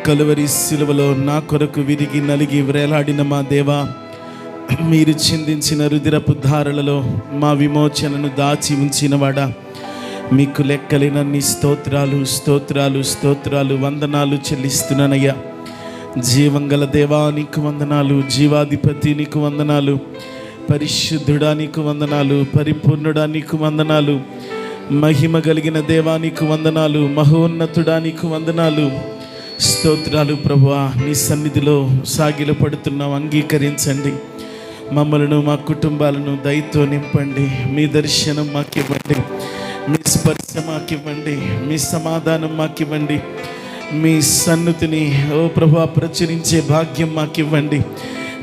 కలువరి సిలువలో నా కొరకు విరిగి నలిగి వ్రేలాడిన మా దేవా, మీరు చిందించిన రుధిరపు ధారలలో మా విమోచనను దాచి ఉంచినవాడా, మీకు లెక్కలేనన్ని స్తోత్రాలు స్తోత్రాలు స్తోత్రాలు వందనాలు చెల్లిస్తున్నానయ్యా. జీవంగల దేవా నీకు వందనాలు, జీవాధిపతి నీకు వందనాలు, పరిశుద్ధుడా నీకు వందనాలు, పరిపూర్ణుడా నీకు వందనాలు, మహిమ కలిగిన దేవా నీకు వందనాలు, మహోన్నతుడా నీకు వందనాలు, స్తోత్రాలు. ప్రభువా, నీ సన్నిధిలో సాగిల పడుతున్నాం, అంగీకరించండి. మమ్మలను మా కుటుంబాలను దయతో నింపండి. మీ దర్శనం మాకివ్వండి, మీ స్పర్శ మాకివ్వండి, మీ సమాధానం మాకివ్వండి, మీ సన్నిధిని ఓ ప్రభువా ప్రచురించే భాగ్యం మాకివ్వండి,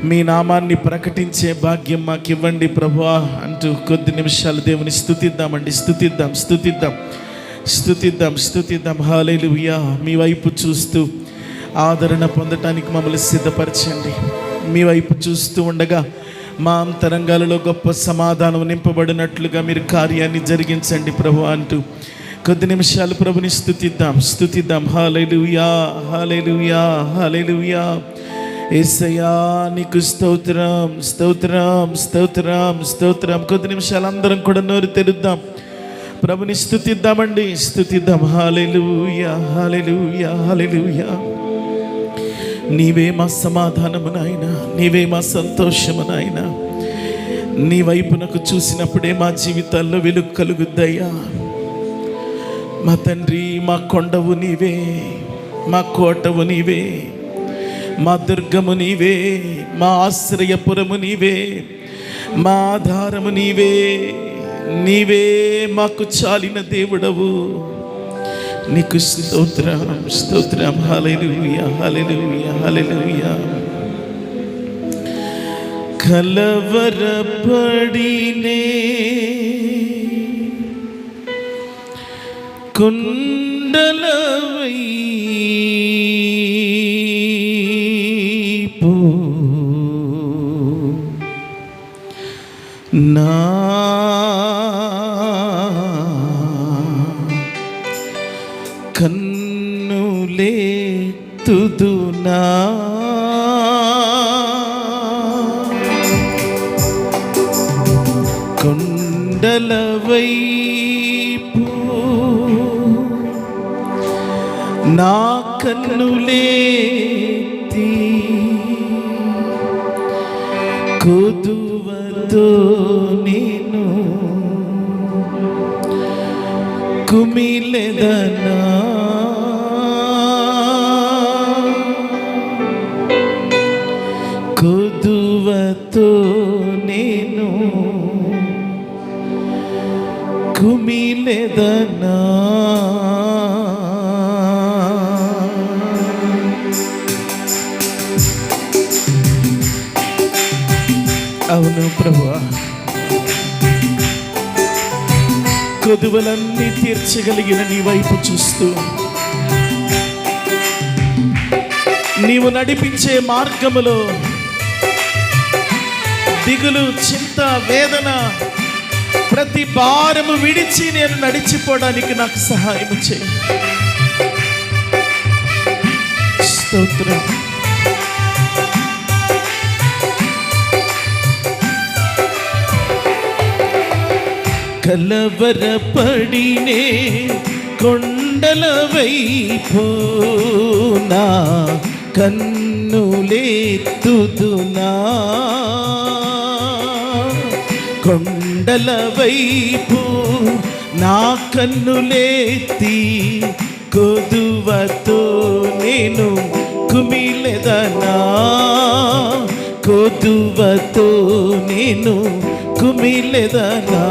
మీ నామాన్ని ప్రకటించే భాగ్యం మాకివ్వండి ప్రభువా అంటూ కొద్ది నిమిషాలు దేవుని స్తుతిద్దామండి. స్తుతిద్దాం స్తుతిద్దాం స్తుతిద్దాం స్తుతిద్దాం. హల్లెలూయా. మీ వైపు చూస్తూ ఆదరణ పొందటానికి మమ్మల్ని సిద్ధపరచండి. మీ వైపు చూస్తూ ఉండగా మా అంతరంగాలలో గొప్ప సమాధానం నింపబడినట్లుగా మీరు కార్యాన్ని జరిగించండి ప్రభు అంటూ కొద్ది నిమిషాలు ప్రభుని స్తుతిద్దాం స్తుతిద్దాం. హల్లెలూయా హల్లెలూయా హల్లెలూయా. యేసయ్యా నీకు స్తోత్రం స్తోత్రం స్తోత్రం స్తోత్రం. కొద్ది నిమిషాలు అందరం కూడా నోరు తెరుద్దాం, ప్రభుని స్తుతిద్దామండి, స్తుతిద్దాం. హల్లెలూయా హల్లెలూయా హల్లెలూయా. నీవే మా సమాధానము నాయన, నీవే మా సంతోషము నాయన. నీ వైపునకు చూసినప్పుడే మా జీవితాల్లో వెలుగు కలుగుద్దయ్యా. మా తండ్రి, మా కొండవు నీవే, మా కోటవు నీవే, మా దుర్గము నీవే, మా ఆశ్రయపురము నీవే, మా ఆధారము నీవే. నీవే మాకు చాలిన దేవుడవు. నీకు స్తోత్రం స్తోత్రం. హల్లెలూయా హల్లెలూయా హల్లెలూయా. కలవరపడినే కుండలవై నా కన్నులెత్తుదునా, కొండలవైపు నా కన్నులెత్తి కొదువతో నేను కుమిలెదనా, కొదువతో నేను కుమిలెదనా. అవును ప్రభువా, కొదువలన్నీ తీర్చగలిగిన నీ వైపు చూస్తూ, నీవు నడిపించే మార్గములో దిగులు, చింత, వేదన, ప్రతి భారము విడిచి నేను నడిచిపోవడానికి నాకు సహాయం చేయి. స్తోత్రం. కలవరపడినే కొండల వైపు నా కన్నులెత్తుదునా, కొండల వైపు నా కన్నులెత్తి కొదువతో నేను కుమిలెదనా, కొదువతో నేను కుమిలెదనా,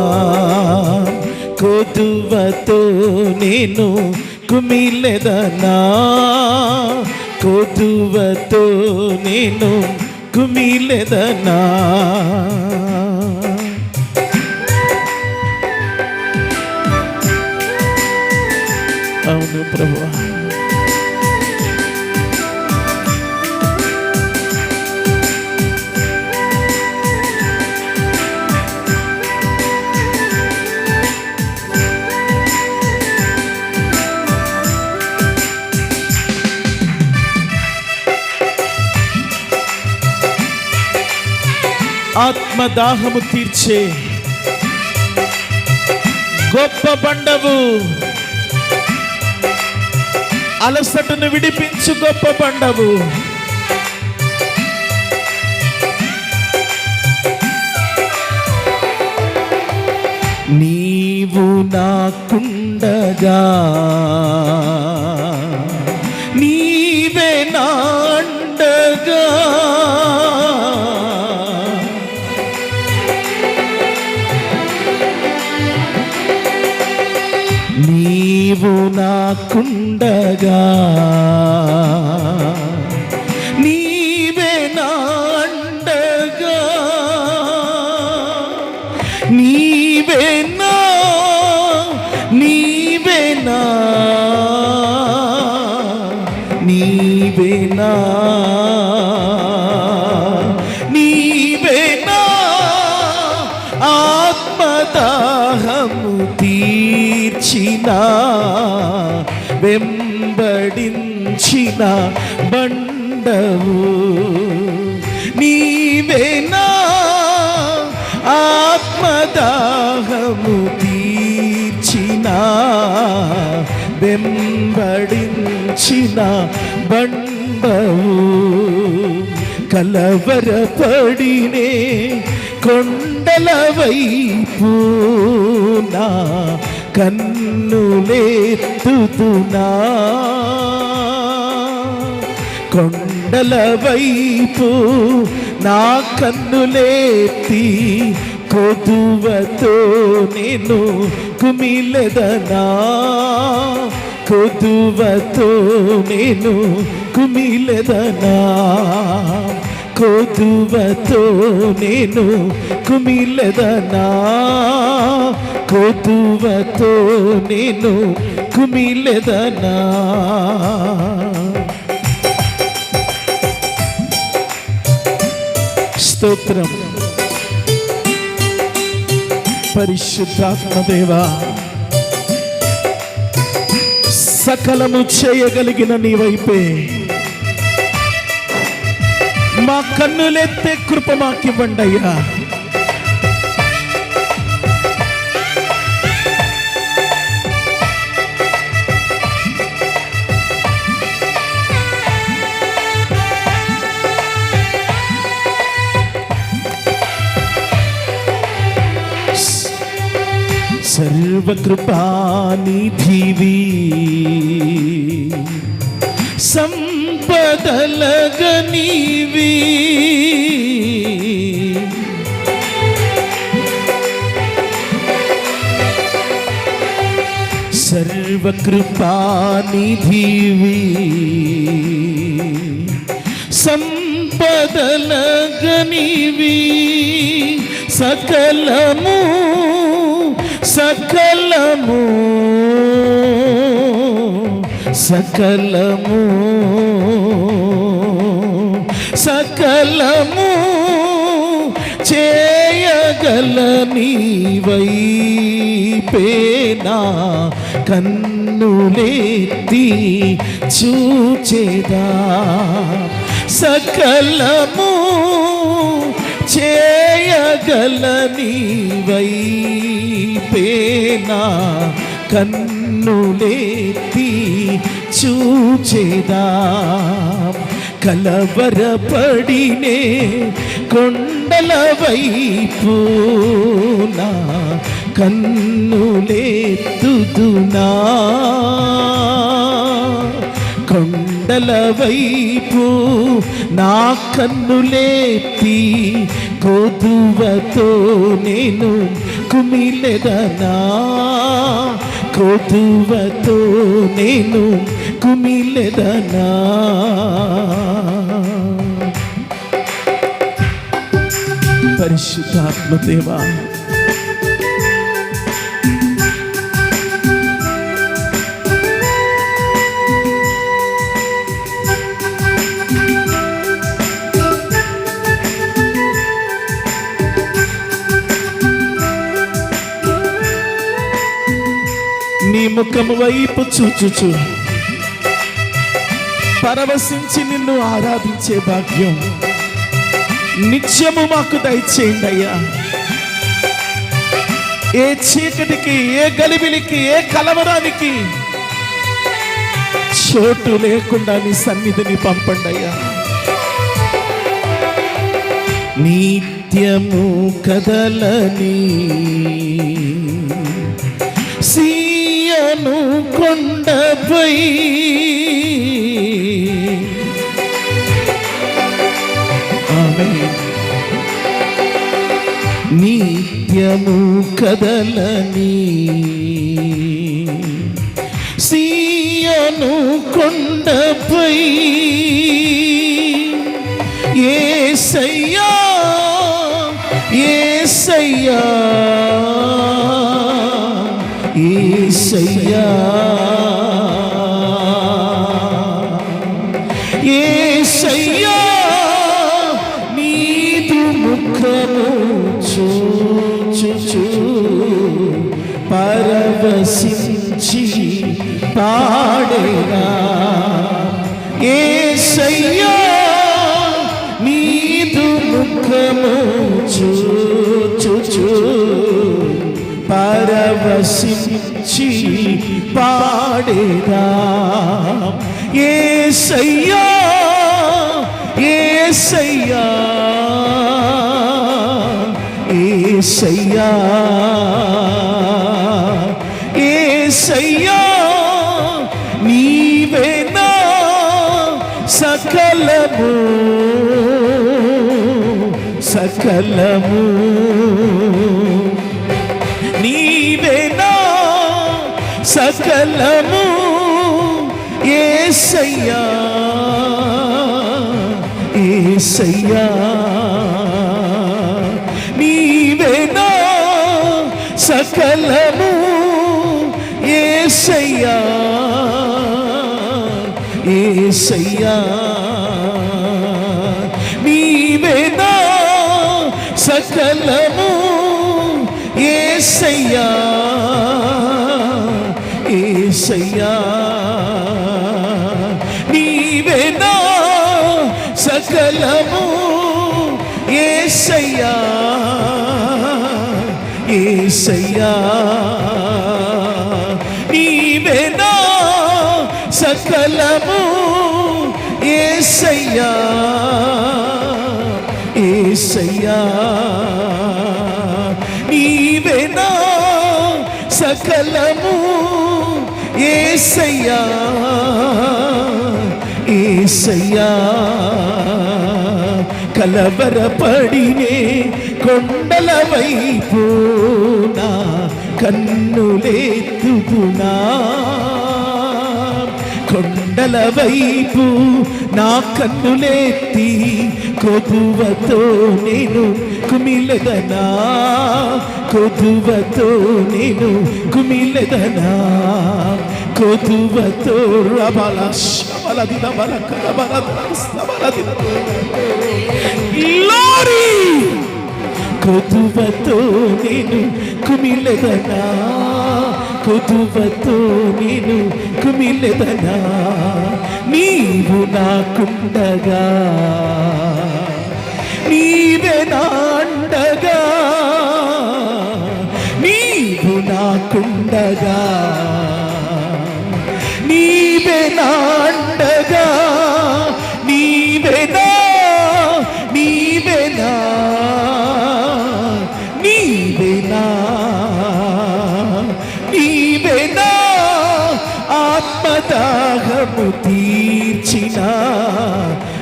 కొదువతో నేను కుమిలెదనా, కొదువతో నేను కుమిలెదనా. అవును ప్రభువా, ఆత్మదాహము తీర్చే గొప్ప బండవు, అలసటను విడిపించు గొప్ప బండవు. నీవు నాకుండగా నీవే నాండగా, నీవు నాకుండగా నీవే నాండగా, నీవే నా నీవే నా నీవే నా నీవే నా ఆత్మదాహము తీర్చిన వెంబడించిన బండవు, నీవే నా ఆత్మదాహము తీర్చిన వెంబడించిన బండవు. కలవరపడినే కొండల వైపు నా కన్నులెత్తుతున్నా, కొండల వైపు నా కన్నులెత్తి కొదువతో నేను కుమిలెదనా, కొదువతో నేను కుమిలెదనా, కొదువతో నేను కుమిలెదనా, కొదువతో నేను కుమిలెదనా. స్తోత్రం. పరిశుద్ధాత్మ దేవా, సకలము చేయగలిగిన నీ వైపే మా కన్నులెత్తే కృప మాకివ్వండి అయ్యా. సర్వకృపానిధివి సంపదలగనివి, సర్వకృపానిధివి సంపదలగనివి, సకలము సకలము సకలము సకలము చేయగల నీవైపేనా కన్నులెత్తి చూచెదా, సకలము చేయగల నీవైపేనా కన్నులెత్తి చూచెదా. కలవరపడినే కొండల వైపు నా కన్నులెత్తుదునా, కొండల వైపు నా కన్నులెత్తి కొదువతో నేను కుమిలెదనా, కొదువతో నేను కుమిలెదనా. పరిశుద్ధాత్మ దేవా, నీ ముఖము వైపు చూచుచు పరవశించి నిన్ను ఆరాధించే భాగ్యం నిత్యము మాకు దయచేయండి అయ్యా. ఏ చీకటికి, ఏ గలిబిలికి, ఏ కలవరానికి చోటు లేకుండా నీ సన్నిధిని పంపండి అయ్యా. నిత్యము కదలని సీయోను కొండపై ఆమేన్. నిత్యము కదలని సీయోను కొండపై యేసయ్యా యేసయ్యా యేసయ్యా యేసయ్యా నీదు ముఖము చూచుచు పరవశించి పాడేనా. యేసయ్యా నీదు ముఖము చూచుచు పరవశించి పాడేనా. యేసయ్యా యేసయ్యా యేసయ్యా యేసయ్యా నీవేనా సకలము సకలము నీవేనా సకలము యేసయ్యా యేసయ్యా నీవేనా సకలము యేసయ్యా యేసయ్యా నీవేనా సకలము యేసయ్యా యేసయ్యా నీవేనా సకలము యేసయ్యా యేసయ్యా నీవేనా సకలము యేసయ్యా యేసయ్యా నీవేనా సకలము యేసయ్యా యేసయ్యా కలవరపడినే కొండల వైపు నా కన్నులెత్తుతున్నా. కొండల వైపు నా కన్నులెత్తి కొదువతో నేను కుమిలెదనా. కొదువతో నేను కుమిలెదనా. కొదువతో రబల శబలదిన బలకల బలదిన గ్లోరీ. కొదువతో నేను కుమిలెదనా. కొదువతో నేను కుమిలెదనా. నీవు నాకుండగా నీవే నాండగా. నీవు నాకుండగా నీవే నాండగా. నీవేనా నీవేనా నీవేనా నీవేనా ఆత్మదాహము తీర్చిన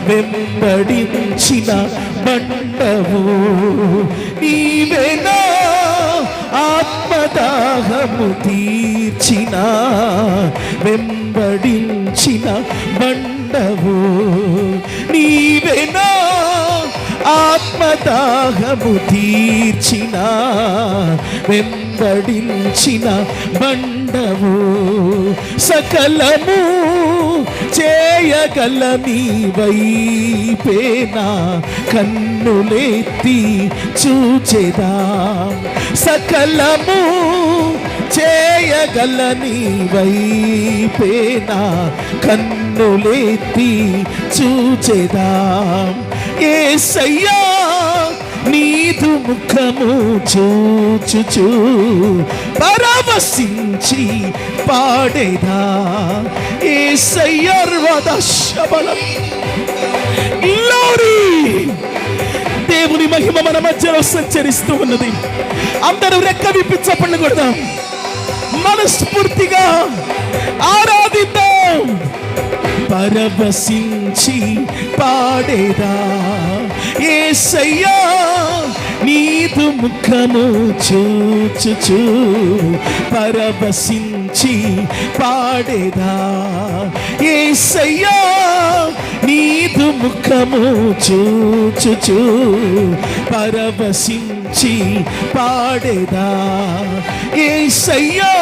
వెంబడించిన బండవు. నీవేనా ఆత్మదాహము తీర్చిన వెంబడించిన బండవు. నీవేనా ఆత్మదాహము తీర్చిన వెంబడించిన బండవు. సకలము చేయగల నీ వైపేనా కన్నులెత్తి చూచెదా. సకలము చేయగల నీ వైపేనా కన్నులెత్తి చూచెదా. యేసయ్యా నీదు ముఖము చూచుచు పరవశించి పాడేదా. యేసయ్యా శబలం. గ్లోరీ. దేవుని మహిమ మన మధ్యలో సంచరిస్తూ ఉన్నది. అందరూ రెక్క విప్పి చప్పట్లు కొడదాం, మనస్ఫూర్తిగా ఆరాధిద్దాం. పరవశించి పాడేదా. యేసయ్యా నీదు ముఖము చూచుచు పరవశించి పాడేదా. యేసయ్యా నీదు ముఖము చూచుచు పరవశించి పాడేదా. యేసయ్యా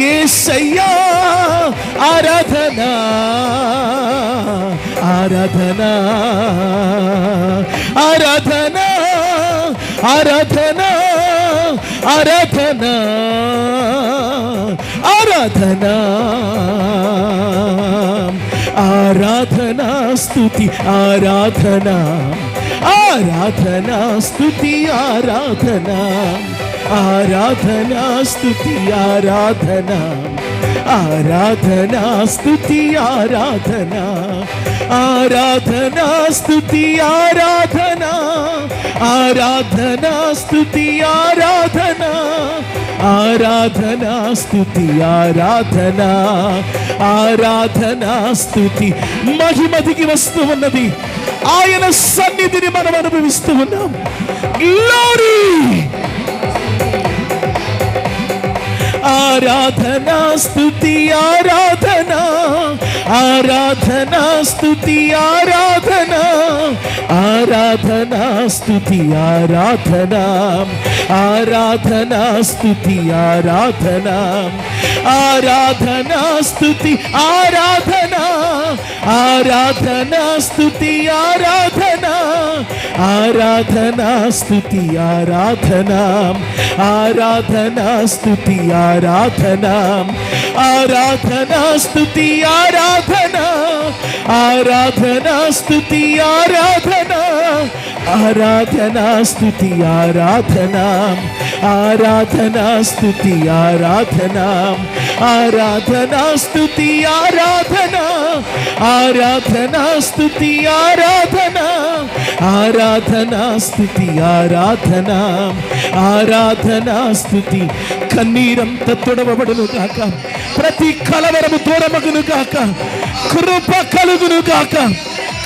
యేసయ్యా ఆరాధనా ఆరాధనా ఆరాధనా ఆరాధనా ఆరాధనా ఆరాధనా ఆరాధనా స్తుతి ఆరాధనా ఆరాధనా స్తుతి ఆరాధనా ఆరాధనా స్తుతి ఆరాధనా ఆరాధనా స్తుతి ఆరాధనా ఆరాధనా స్తుతి ఆరాధనా ఆరాధనా స్తుతి ఆరాధనా ఆరాధనా స్తుతి ఆరాధనా ఆరాధనా స్తుతి. మహిమ దిగి వస్తూ ఉన్నది. ఆయన సన్నిధిని మనం అనుభవిస్తూ ఉన్నాం. గ్లోరీ. ఆరాధనా స్తుతి ఆరాధనా ఆరాధనా స్తుతి ఆరాధనా ఆరాధనా స్తుతి ఆరాధనా ఆరాధనా స్తుతి ఆరాధనా ఆరాధనా స్తుతి ఆరాధనా ఆరాధనా స్తుతి ఆరాధనా ఆరాధనా స్తుతి ఆరాధనా ఆరాధనా స్తుతి ఆరాధనా ఆరాధనా స్తుతి ఆరాధనా ఆరాధనా స్తుతి ఆరాధనా ఆరాధనా స్తుతి ఆరాధనా ఆరాధనా స్తుతి ఆరాధనా ఆరాధనా స్తుతి ఆరాధనా ఆరాధనా స్తుతి ఆరాధనా ఆరాధనా స్తుతి ఆరాధనా ఆరాధనా స్తుతి. కన్నీరంత తొడవబడును కాక, ప్రతి కలవరము దూరమగును కాక, కృప కలుగును కాక,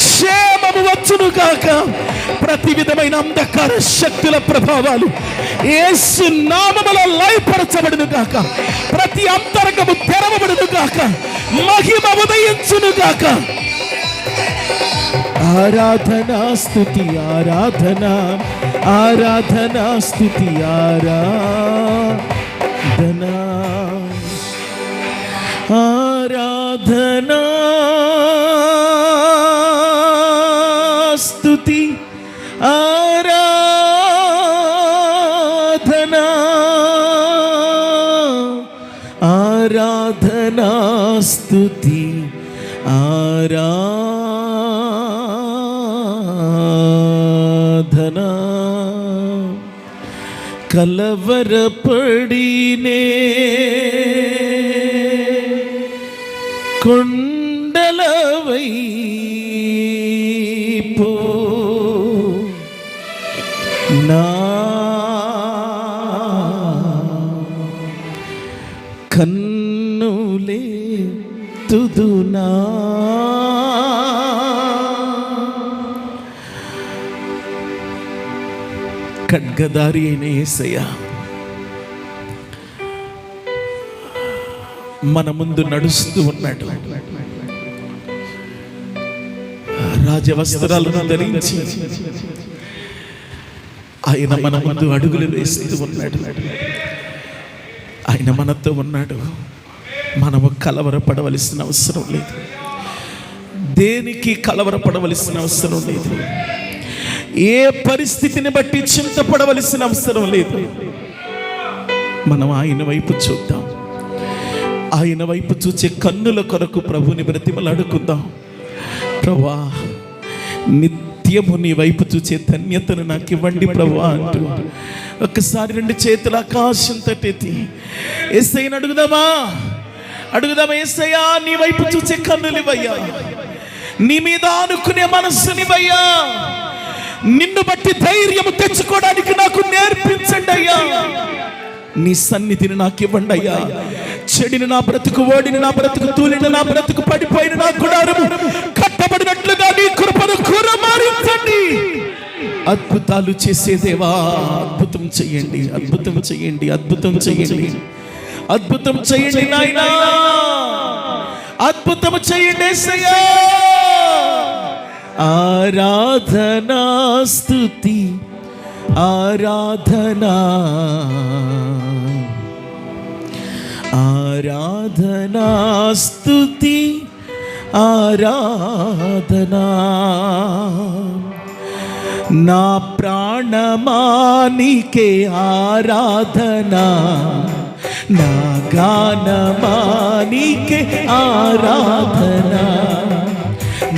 క్షేమము వచ్చును కాక, ప్రతి విధమైన అంధకార శక్తుల ప్రభావాలు యేసు నామములో లయపరచబడును కాక, ప్రతి అంతరంగము తెరవబడును కాక, మహిమ ఉదయించును కాక. ఆరాధనా స్తుతి ఆరాధనా ఆరాధనా స్తుతి ఆరాధనా ఆరాధనా స్తుతి ఆరాధనా ఆరాధనా స్తుతి ఆరాధనా. కలవరపడినే కొండలవైపు నా కన్నులే తుదునా. ఖడ్గదారి అయిన యేసయ్య మన ముందు నడుస్తూ ఉన్నాడు. రాజవస్త్రాలను ధరించి ఆయన మన ముందు అడుగులు వేస్తూ ఉన్నాడు. ఆయన మనతో ఉన్నాడు. మనము కలవరపడవలసిన అవసరం లేదు. దేనికి కలవరపడవలసిన అవసరం లేదు. ఏ పరిస్థితిని బట్టి చింతపడవలసిన అవసరం లేదు. మనం ఆయన వైపు చూద్దాం. ఆయన వైపు చూచే కన్నుల కొరకు ప్రభుని బ్రతిమలాడుకుందాం. ప్రభువా, నిత్య నిత్యము నీ వైపు చూసే ధన్యతను నాకు ఇవ్వండి ప్రభువా అంటూ ఒక్కసారి 2 చేతుల ఆకాశం తట్టెత్తి యేసయ్యను అడుగుదామా యేసయ్యా, నీ వైపు చూసే కన్నులివయ్యా, నీ మీద ఆనుకునే మనస్సునివయ్యా, నిన్ను బట్టి ధైర్యము తెచ్చుకోవడానికి నాకు నేర్పించండి అయ్యా. నీ సన్నిధిని నాకు ఇవ్వండి అయ్యా. చెడిని నా బ్రతుకు, ఓడిని నా బ్రతుకు, తూలిని నా బ్రతుకు, పడిపోయిన నా గుడారము కట్టబడినట్లుగా నీ కృపను కురమారించండి. అద్భుతాలు చేసే దేవా, అద్భుతం చెయ్యండి, అద్భుతం చెయ్యండి, అద్భుతం చెయ్యండి, అద్భుతం చెయ్యండి నాయనా, అద్భుతం చెయ్యండి యేసయ్యా. ఆరాధనా స్తుతి ఆరాధనా, ఆరాధనా స్తుతి ఆరాధనా, నా ప్రాణమానికే ఆరాధనా, నా గానమానికే ఆరాధనా,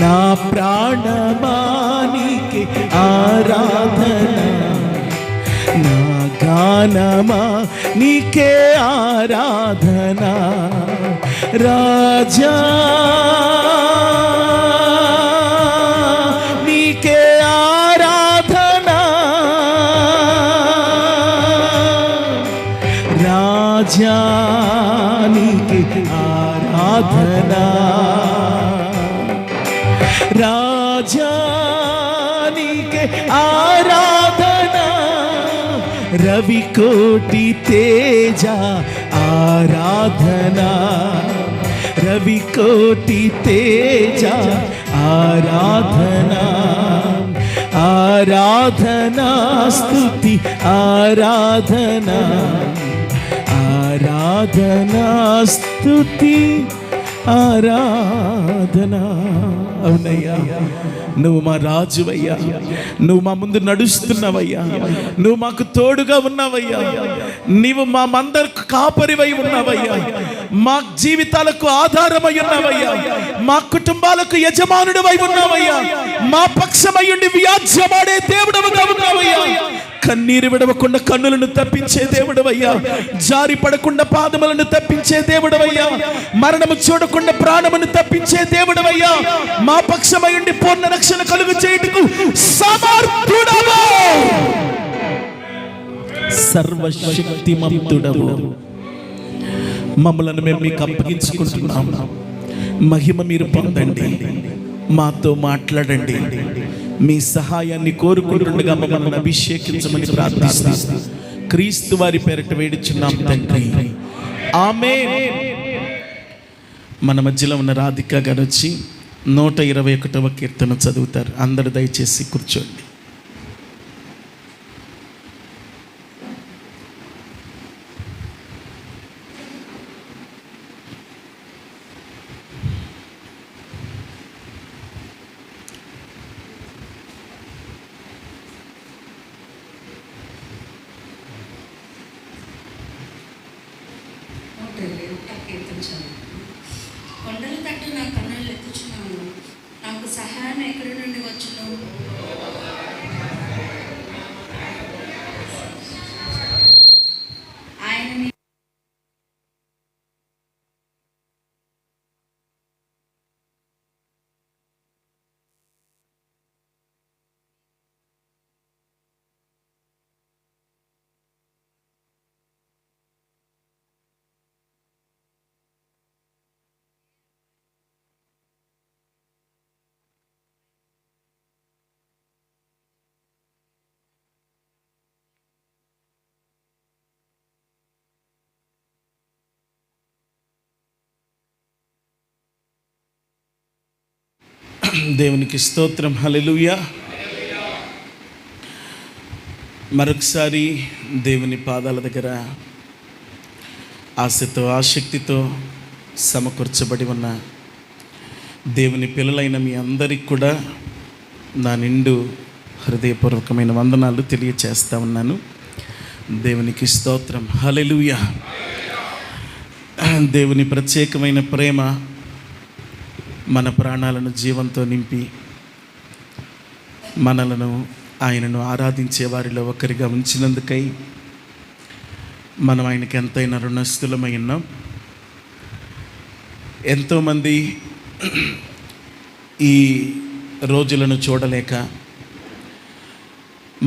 నా ప్రాణమానికే ఆరాధనా, నా గానమానికే ఆరాధనా. రాజా నీకే ఆరాధనా, రాజా నీకే ఆరాధనా, రాజా నీకే ఆరాధనా, రవికోటి తేజ ఆరాధనా, రవికోటి తేజ ఆరాధనా, ఆరాధనా స్తుతి ఆరాధనా, ఆరాధనా స్తుతి ఆరాధన. అవునయ్యా, నువ్వు మా రాజువయ్యా, నువ్వు మా ముందు నడుస్తున్నావయ్యా, నువ్వు మాకు తోడుగా ఉన్నావయ్యా, నీవు మా మందరకు కాపరివై ఉన్నావయ్యా, మా జీవితాలకు ఆధారమై ఉన్నావయ్యా, మా కుటుంబాలకు యజమానుడివై ఉన్నావయ్యా, మా పక్షమయ్యుండి వ్యాజ్యమాడే దేవుడవుగా ఉన్నావయ్యా, కన్నీరు విడవకుండా కన్నులను తప్పించే దేవుడవయ్యా, జారి పడకుండా పాదములను తప్పించే దేవుడవయ్యా, మరణము చూడకుండా ప్రాణమును తప్పించే దేవుడవయ్యా, మా పక్షమై ఉండి పూర్ణ రక్షణ కలుగు చేయుటకు సమర్థుడవు, సర్వశక్తిమంతుడవు. మమ్మలను మేము మీకు అప్పగించుకుంటున్నాము. మహిమ మీరు పొందండి, మాతో మాట్లాడండి, మీ సహాయాన్ని కోరుకుంటుండగా మమ్మల్ని అభిషేకించమని ప్రార్థిస్తాం. క్రీస్తు వారి పేరిట వేడుచున్నాం తండ్రి, ఆమేన్. మన మధ్యలో ఉన్న రాధిక గారు వచ్చి 121వ కీర్తన చదువుతారు. అందరూ దయచేసి కూర్చోండి. కొండల తట్టు నా కన్నులు ఎత్తుచున్నాను, నాకు సహాయం ఎక్కడి నుండి వచ్చును? ఆయన దేవునికి స్తోత్రం, హల్లెలూయా. మరొకసారి దేవుని పాదాల దగ్గర ఆశతో ఆసక్తితో సమకూర్చబడి ఉన్న దేవుని పిల్లలైన మీ అందరికి కూడా నా నిండు హృదయపూర్వకమైన వందనాలు తెలియచేస్తా ఉన్నాను. దేవునికి స్తోత్రం, హల్లెలూయా. దేవుని ప్రత్యేకమైన ప్రేమ మన ప్రాణాలను జీవంతో నింపి మనలను ఆయనను ఆరాధించే వారిలో ఒకరిగా ఉంచినందుకై మనం ఆయనకి ఎంతైనా రుణస్థులమై ఉన్నాం. ఎంతోమంది ఈ రోజులను చూడలేక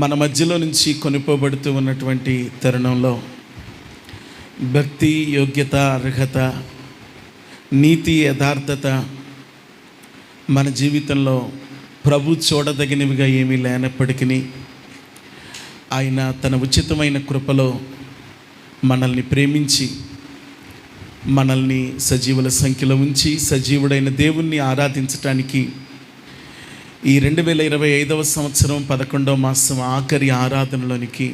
మన మధ్యలో నుంచి కొనిపోబడుతూ ఉన్నటువంటి తరుణంలో భక్తి, యోగ్యత, అర్హత, నీతి, యథార్థత మన జీవితంలో ప్రభు చూడదగినవిగా ఏమీ లేనప్పటికీ ఆయన తన ఉచితమైన కృపలో మనల్ని ప్రేమించి మనల్ని సజీవుల సంఖ్యలో ఉంచి సజీవుడైన దేవుణ్ణి ఆరాధించటానికి ఈ 2025వ సంవత్సరం 11వ మాసం ఆఖరి ఆరాధనలోనికి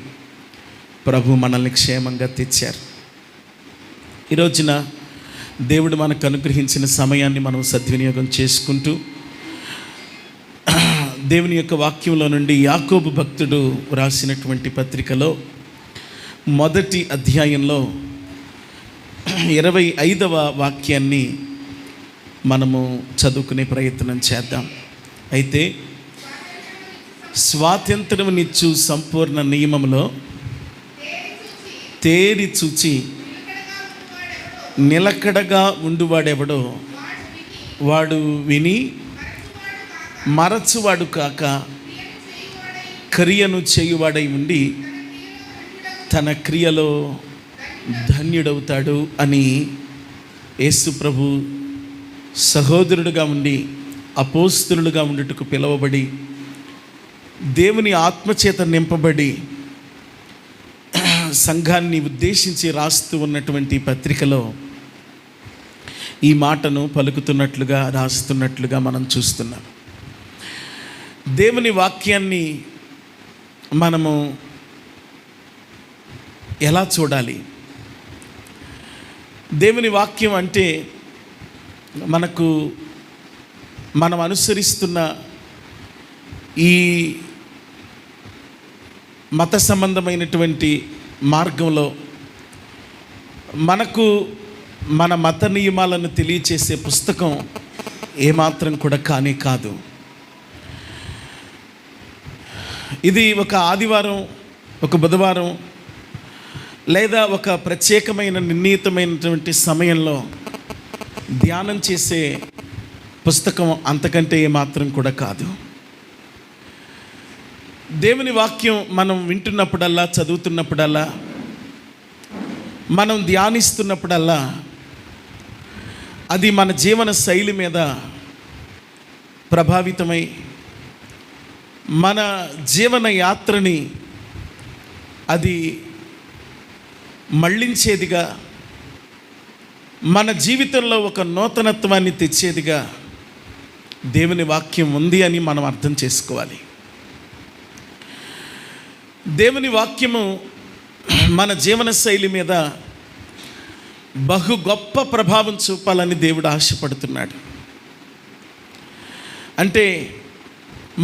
ప్రభు మనల్ని క్షేమంగా తెచ్చారు. ఈ రోజున దేవుడు మనకు అనుగ్రహించిన సమయాన్ని మనం సద్వినియోగం చేసుకుంటూ దేవుని యొక్క వాక్యంలో నుండి యాకోబు భక్తుడు రాసినటువంటి పత్రికలో మొదటి అధ్యాయంలో 25వ వాక్యాన్ని మనము చదువుకునే ప్రయత్నం చేద్దాం. అయితే స్వాతంత్రమునిచ్చు సంపూర్ణ నియమంలో తేరి చూచి నిలకడగా ఉండువాడెవడో వాడు విని మరచువాడు కాక క్రియను చేయువాడై ఉండి తన క్రియలో ధన్యుడవుతాడు అని యేసు ప్రభు సహోదరుడుగా ఉండి అపోస్తలుడుగా ఉండుటకు పిలువబడి దేవుని ఆత్మచేత నింపబడి సంఘాన్ని ఉద్దేశించి రాస్తూ ఉన్నటువంటి పత్రికలో ఈ మాటను పలుకుతున్నట్లుగా రాస్తున్నట్లుగా మనం చూస్తున్నాం. దేవుని వాక్యాన్ని మనము ఎలా చూడాలి? దేవుని వాక్యం అంటే మనం అనుసరిస్తున్న ఈ మత సంబంధమైనటువంటి మార్గంలో మనకు మన మత నియమాలను తెలియచేసే పుస్తకం ఏమాత్రం కూడా కానే కాదు. ఇది ఒక ఆదివారం, ఒక బుధవారం లేదా ఒక ప్రత్యేకమైన నిర్ణీతమైనటువంటి సమయంలో ధ్యానం చేసే పుస్తకం అంతకంటే ఏమాత్రం కూడా కాదు. దేవుని వాక్యం మనం వింటున్నప్పుడల్లా, చదువుతున్నప్పుడల్లా, మనం ధ్యానిస్తున్నప్పుడల్లా అది మన జీవన శైలి మీద ప్రభావితమై మన జీవన యాత్రని అది మళ్ళించేదిగా, మన జీవితంలో ఒక నూతనత్వాన్ని తెచ్చేదిగా దేవుని వాక్యం ఉంది అని మనం అర్థం చేసుకోవాలి. దేవుని వాక్యము మన జీవన శైలి మీద బహు గొప్ప ప్రభావం చూపాలని దేవుడు ఆశపడుతున్నాడు. అంటే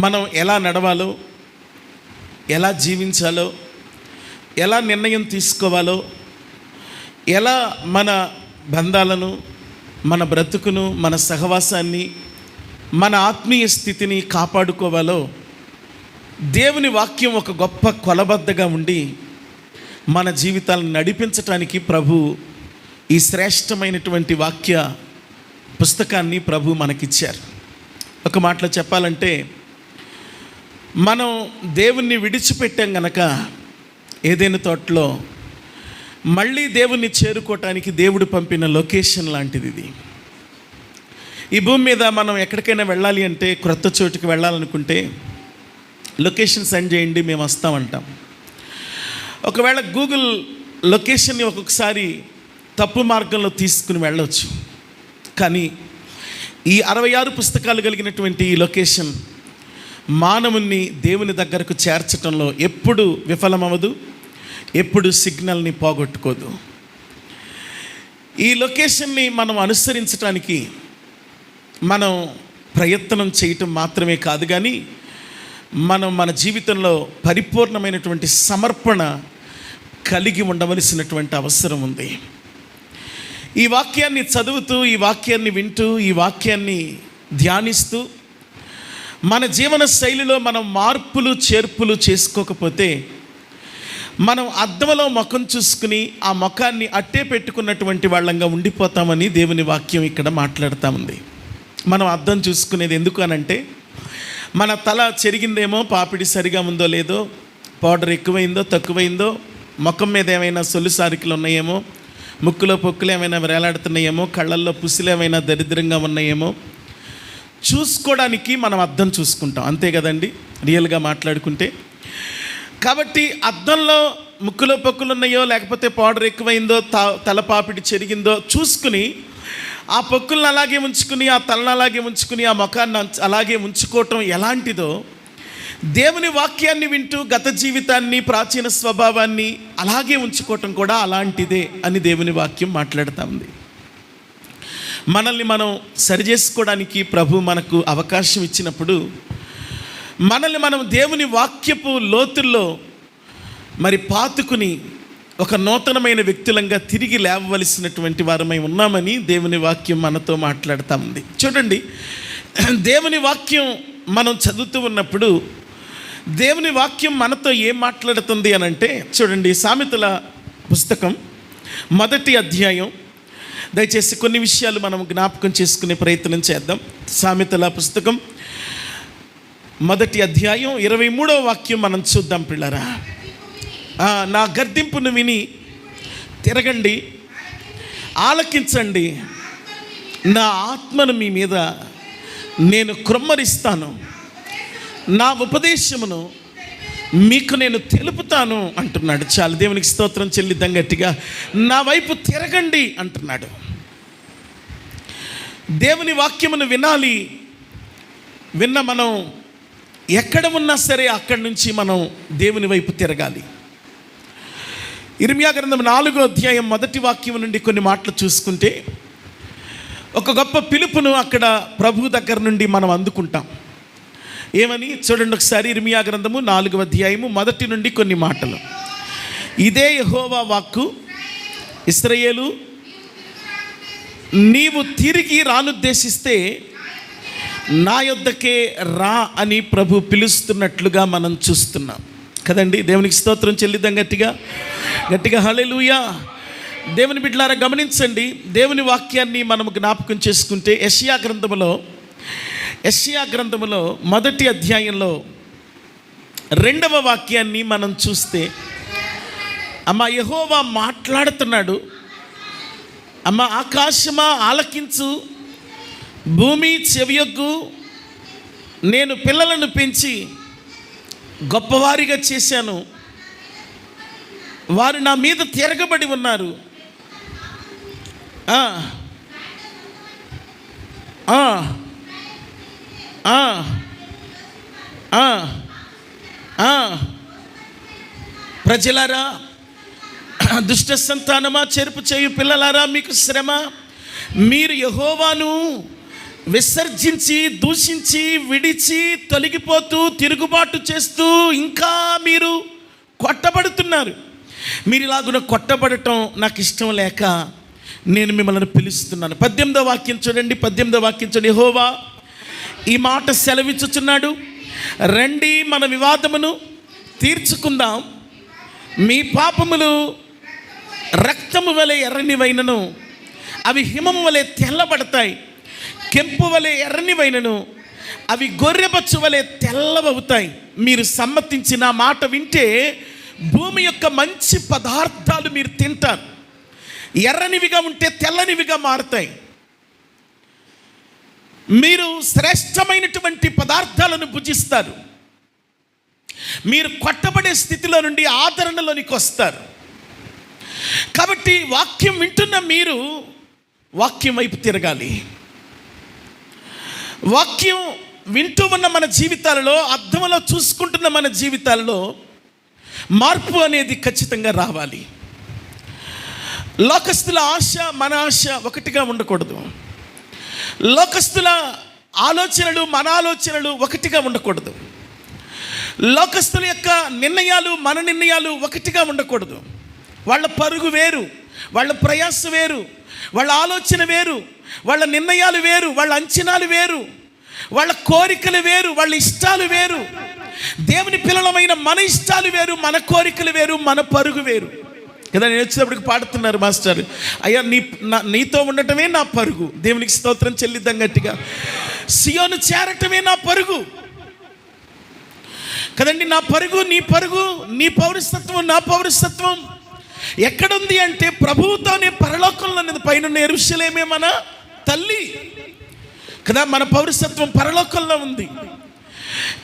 మనం ఎలా నడవాలో, ఎలా జీవించాలో, ఎలా నిర్ణయం తీసుకోవాలో, ఎలా మన బంధాలను, మన బ్రతుకును, మన సహవాసాన్ని, మన ఆత్మీయ స్థితిని కాపాడుకోవాలో దేవుని వాక్యం ఒక గొప్ప కొలబద్దగా ఉండి మన జీవితాలను నడిపించటానికి ప్రభు ఈ శ్రేష్టమైనటువంటి వాక్య పుస్తకాన్ని ప్రభు మనకిచ్చారు. ఒక మాటలో చెప్పాలంటే మనం దేవుణ్ణి విడిచిపెట్టాం గనక ఏదైనా తోటలో మళ్ళీ దేవుణ్ణి చేరుకోవటానికి దేవుడు పంపిన లొకేషన్ లాంటిది ఇది. ఈ భూమి మీద మనం ఎక్కడికైనా వెళ్ళాలి అంటే, క్రొత్త చోటుకి వెళ్ళాలనుకుంటే లొకేషన్ సెండ్ చేయండి, మేము వస్తామంటాం. ఒకవేళ గూగుల్ లొకేషన్ని ఒక్కొక్కసారి తప్పు మార్గంలో తీసుకుని వెళ్ళవచ్చు. కానీ ఈ 66 పుస్తకాలు కలిగినటువంటి ఈ లొకేషన్ మానవుణ్ణి దేవుని దగ్గరకు చేర్చటంలో ఎప్పుడు విఫలమవ్వదు, ఎప్పుడు సిగ్నల్ని పోగొట్టుకోదు. ఈ లొకేషన్ని మనం అనుసరించడానికి మనం ప్రయత్నం చేయటం మాత్రమే కాదు, కానీ మనం మన జీవితంలో పరిపూర్ణమైనటువంటి సమర్పణ కలిగి ఉండవలసినటువంటి అవసరం ఉంది. ఈ వాక్యాన్ని చదువుతూ, ఈ వాక్యాన్ని వింటూ, ఈ వాక్యాన్ని ధ్యానిస్తూ మన జీవన శైలిలో మనం మార్పులు చేర్పులు చేసుకోకపోతే మనం అద్దంలో ముఖం చూసుకుని ఆ ముఖాన్ని అట్టే పెట్టుకున్నటువంటి వాళ్ళంగా ఉండిపోతామని దేవుని వాక్యం ఇక్కడ మాట్లాడుతూ ఉంది. మనం అద్దం చూసుకునేది ఎందుకు అనంటే, మన తల చెరిగిందేమో, పాపిడి సరిగా ఉందో లేదో, పౌడర్ ఎక్కువైందో తక్కువైందో, ముఖం మీద ఏమైనా సొల్లుసారికలు ఉన్నాయేమో, ముక్కులో పొక్కులు ఏమైనా వేలాడుతున్నాయేమో, కళ్ళల్లో పుసులు ఏమైనా దరిద్రంగా ఉన్నాయేమో చూసుకోవడానికి మనం అద్దం చూసుకుంటాం, అంతే కదండి రియల్గా మాట్లాడుకుంటే. కాబట్టి అద్దంలో ముక్కులో పొక్కులు ఉన్నాయో, లేకపోతే పౌడర్ ఎక్కువైందో, తలపాపిడి చెరిగిందో చూసుకుని ఆ పొక్కులను అలాగే ఉంచుకుని, ఆ తలను అలాగే ఉంచుకుని, ఆ ముఖాన్ని అలాగే ఉంచుకోవటం ఎలాంటిదో, దేవుని వాక్యాన్ని వింటూ గత జీవితాన్ని, ప్రాచీన స్వభావాన్ని అలాగే ఉంచుకోవటం కూడా అలాంటిదే అని దేవుని వాక్యం మాట్లాడుతూ ఉంది. మనల్ని మనం సరిచేసుకోవడానికి ప్రభు మనకు అవకాశం ఇచ్చినప్పుడు మనల్ని మనం దేవుని వాక్యపు లోతుల్లో మరి పాతుకుని ఒక నూతనమైన వ్యక్తులంగా తిరిగి లేవవలసినటువంటి వారమై ఉన్నామని దేవుని వాక్యం మనతో మాట్లాడుతూ ఉంది. చూడండి, దేవుని వాక్యం మనం చదువుతూ ఉన్నప్పుడు దేవుని వాక్యం మనతో ఏం మాట్లాడుతుంది అని అంటే, చూడండి, సామెతల పుస్తకం 1వ అధ్యాయం, దయచేసి కొన్ని విషయాలు మనం జ్ఞాపకం చేసుకునే ప్రయత్నం చేద్దాం. సామెతల పుస్తకం 1వ అధ్యాయం 23వ వాక్యం మనం చూద్దాం పిల్లరా. నా గర్దింపును విని తిరగండి, ఆలకించండి, నా ఆత్మను మీ మీద నేను కృమ్మరిస్తాను, నా ఉపదేశమును మీకు నేను తెలుపుతాను అంటున్నాడు. చాలా దేవునికి స్తోత్రం చెల్లిద్దాం గట్టిగా. నా వైపు తిరగండి అంటున్నాడు. దేవుని వాక్యమును వినాలి. విన్న మనం ఎక్కడ ఉన్నా సరే అక్కడి నుంచి మనం దేవుని వైపు తిరగాలి. ఇర్మియా గ్రంథం 4వ అధ్యాయం 1వ వాక్యం నుండి కొన్ని మాటలు చూసుకుంటే, ఒక గొప్ప పిలుపును అక్కడ ప్రభు దగ్గర నుండి మనం అందుకుంటాం. ఏమని చూడండి ఒకసారి. ఇర్మియా గ్రంథము 4వ అధ్యాయము 1 నుండి కొన్ని మాటలు. ఇదే యెహోవా వాక్కు, ఇశ్రాయేలు, నీవు తిరిగి రానుద్దేశిస్తే నా యొద్దకే రా అని ప్రభు పిలుస్తున్నట్లుగా మనం చూస్తున్నాం కదండి. దేవునికి స్తోత్రం చెల్లిద్దాం గట్టిగా గట్టిగా. హల్లెలూయా. దేవుని బిడ్డలారా గమనించండి, దేవుని వాక్యాన్ని మనం జ్ఞాపకం చేసుకుంటే యెషయా గ్రంథములో 1వ అధ్యాయంలో 2వ వాక్యాన్ని మనం చూస్తే, అమ్మ యెహోవా మాట్లాడుతున్నాడు. అమ్మ ఆకాశమా ఆలకించు, భూమి చెవియొగ్గు, నేను పిల్లలను పెంచి గొప్పవారిగా చేశాను, వారు నా మీద తిరగబడి ఉన్నారు. ప్రజలారా, దుష్ట సంతానమా, చెరుపు చేయు పిల్లలారా, మీకు శ్రమ. మీరు యెహోవాను విసర్జించి, దూషించి, విడిచి, తొలగిపోతూ, తిరుగుబాటు చేస్తూ ఇంకా మీరు కొట్టబడుతున్నారు. మీరు ఇలాగున కొట్టబడటం నాకు ఇష్టం లేక నేను మిమ్మల్ని పిలుస్తున్నాను. 18వ వాక్యం చూడండి. 18వ వాక్యం చూడండి. యెహోవా ఈ మాట సెలవిచ్చుచున్నాడు, రండి మన వివాదమును తీర్చుకుందాం. మీ పాపములు రక్తము వలె ఎర్రనివైనను అవి హిమము వలె తెల్లబడతాయి, కెంపు వలె ఎర్రనివైనను అవి గొర్రెబచ్చు వలె తెల్లవవుతాయి. మీరు సమ్మతించిన మాట వింటే భూమి యొక్క మంచి పదార్థాలు మీరు తింటారు. ఎర్రనివిగా ఉంటే తెల్లనివిగా మారుతాయి. మీరు శ్రేష్టమైనటువంటి పదార్థాలను భుజిస్తారు. మీరు కొట్టబడే స్థితిలో నుండి ఆదరణలోనికి వస్తారు. కాబట్టి వాక్యం వింటున్న మీరు వాక్యం వైపు తిరగాలి. వాక్యం వింటూ ఉన్న మన జీవితాలలో, అర్థంలో చూసుకుంటున్న మన జీవితాలలో మార్పు అనేది ఖచ్చితంగా రావాలి. లోకస్తుల ఆశ మన ఆశ ఒకటిగా ఉండకూడదు. లోకస్తుల ఆలోచనలు మన ఆలోచనలు ఒకటిగా ఉండకూడదు. లోకస్తుల యొక్క నిర్ణయాలు మన నిర్ణయాలు ఒకటిగా ఉండకూడదు. వాళ్ళ పరుగు వేరు, వాళ్ళ ప్రయాస వేరు, వాళ్ళ ఆలోచన వేరు, వాళ్ళ నిర్ణయాలు వేరు, వాళ్ళ అంచనాలు వేరు, వాళ్ళ కోరికలు వేరు, వాళ్ళ ఇష్టాలు వేరు. దేవుని పిల్లలమైన మన ఇష్టాలు వేరు, మన కోరికలు వేరు, మన పరుగు వేరు కదా. నేను వచ్చేటప్పటికి పాడుతున్నారు మాస్టర్, అయ్యా నీతో ఉండటమే నా పరుగు. దేవునికి స్తోత్రం చెల్లిద్దాం గట్టిగా. సియోను చేరటమే నా పరుగు కదండి. నా పరుగు నీ పరుగు, నీ పౌరసత్వం నా పౌరసత్వం ఎక్కడుంది అంటే ప్రభువుతోనే పరలోకంలో ఉన్నది. పైన యెరూషలేమే మన తల్లి కదా. మన పౌరసత్వం పరలోకంలో ఉంది.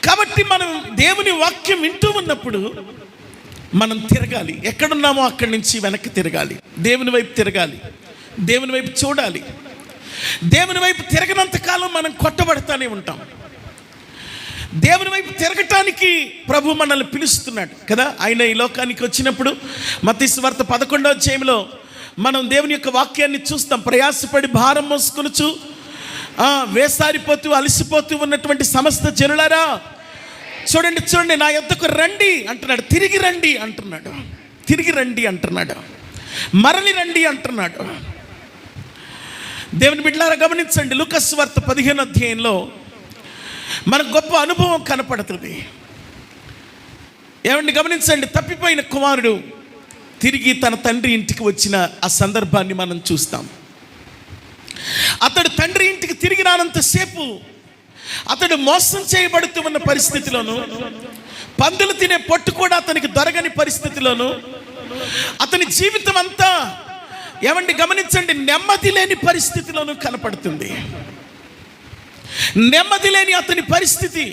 కాబట్టి మనం దేవుని వాక్యం వింటూ ఉన్నప్పుడు మనం తిరగాలి. ఎక్కడున్నామో అక్కడి నుంచి వెనక్కి తిరగాలి, దేవుని వైపు తిరగాలి, దేవుని వైపు చూడాలి. దేవుని వైపు తిరగనంత కాలం మనం కొట్టబడతానే ఉంటాం. దేవుని వైపు తిరగటానికి ప్రభు మనల్ని పిలుస్తున్నాడు కదా. ఆయన ఈ లోకానికి వచ్చినప్పుడు మత్తయి సువార్త 11వ అధ్యాయంలో మనం దేవుని యొక్క వాక్యాన్ని చూస్తాం. ప్రయాసపడి భారం మోసుకొనుచు వేసారిపోతూ అలసిపోతూ ఉన్నటువంటి సమస్త జనులారా చూడండి చూడండి నా యొద్దకు రండి అంటున్నాడు. తిరిగి రండి అంటున్నాడు, తిరిగి రండి అంటున్నాడు, మరలి రండి అంటున్నాడు. దేవుని బిడ్డలారా గమనించండి, లూకా సువార్త 15వ అధ్యాయంలో మనకు గొప్ప అనుభవం కనపడుతుంది. ఏమండి గమనించండి, తప్పిపోయిన కుమారుడు తిరిగి తన తండ్రి ఇంటికి వచ్చిన ఆ సందర్భాన్ని మనం చూస్తాం. అతడు తండ్రి ఇంటికి తిరిగి రానంతసేపు అతడు మోసం చేయబడుతూ ఉన్న పరిస్థితిలోను, పందులు తినే పొట్టు కూడా అతనికి దొరకని పరిస్థితిలోను, అతని జీవితం అంతా ఏమండి గమనించండి నెమ్మది లేని పరిస్థితిలోనూ కనపడుతుంది. నెమ్మది లేని అతని పరిస్థితి,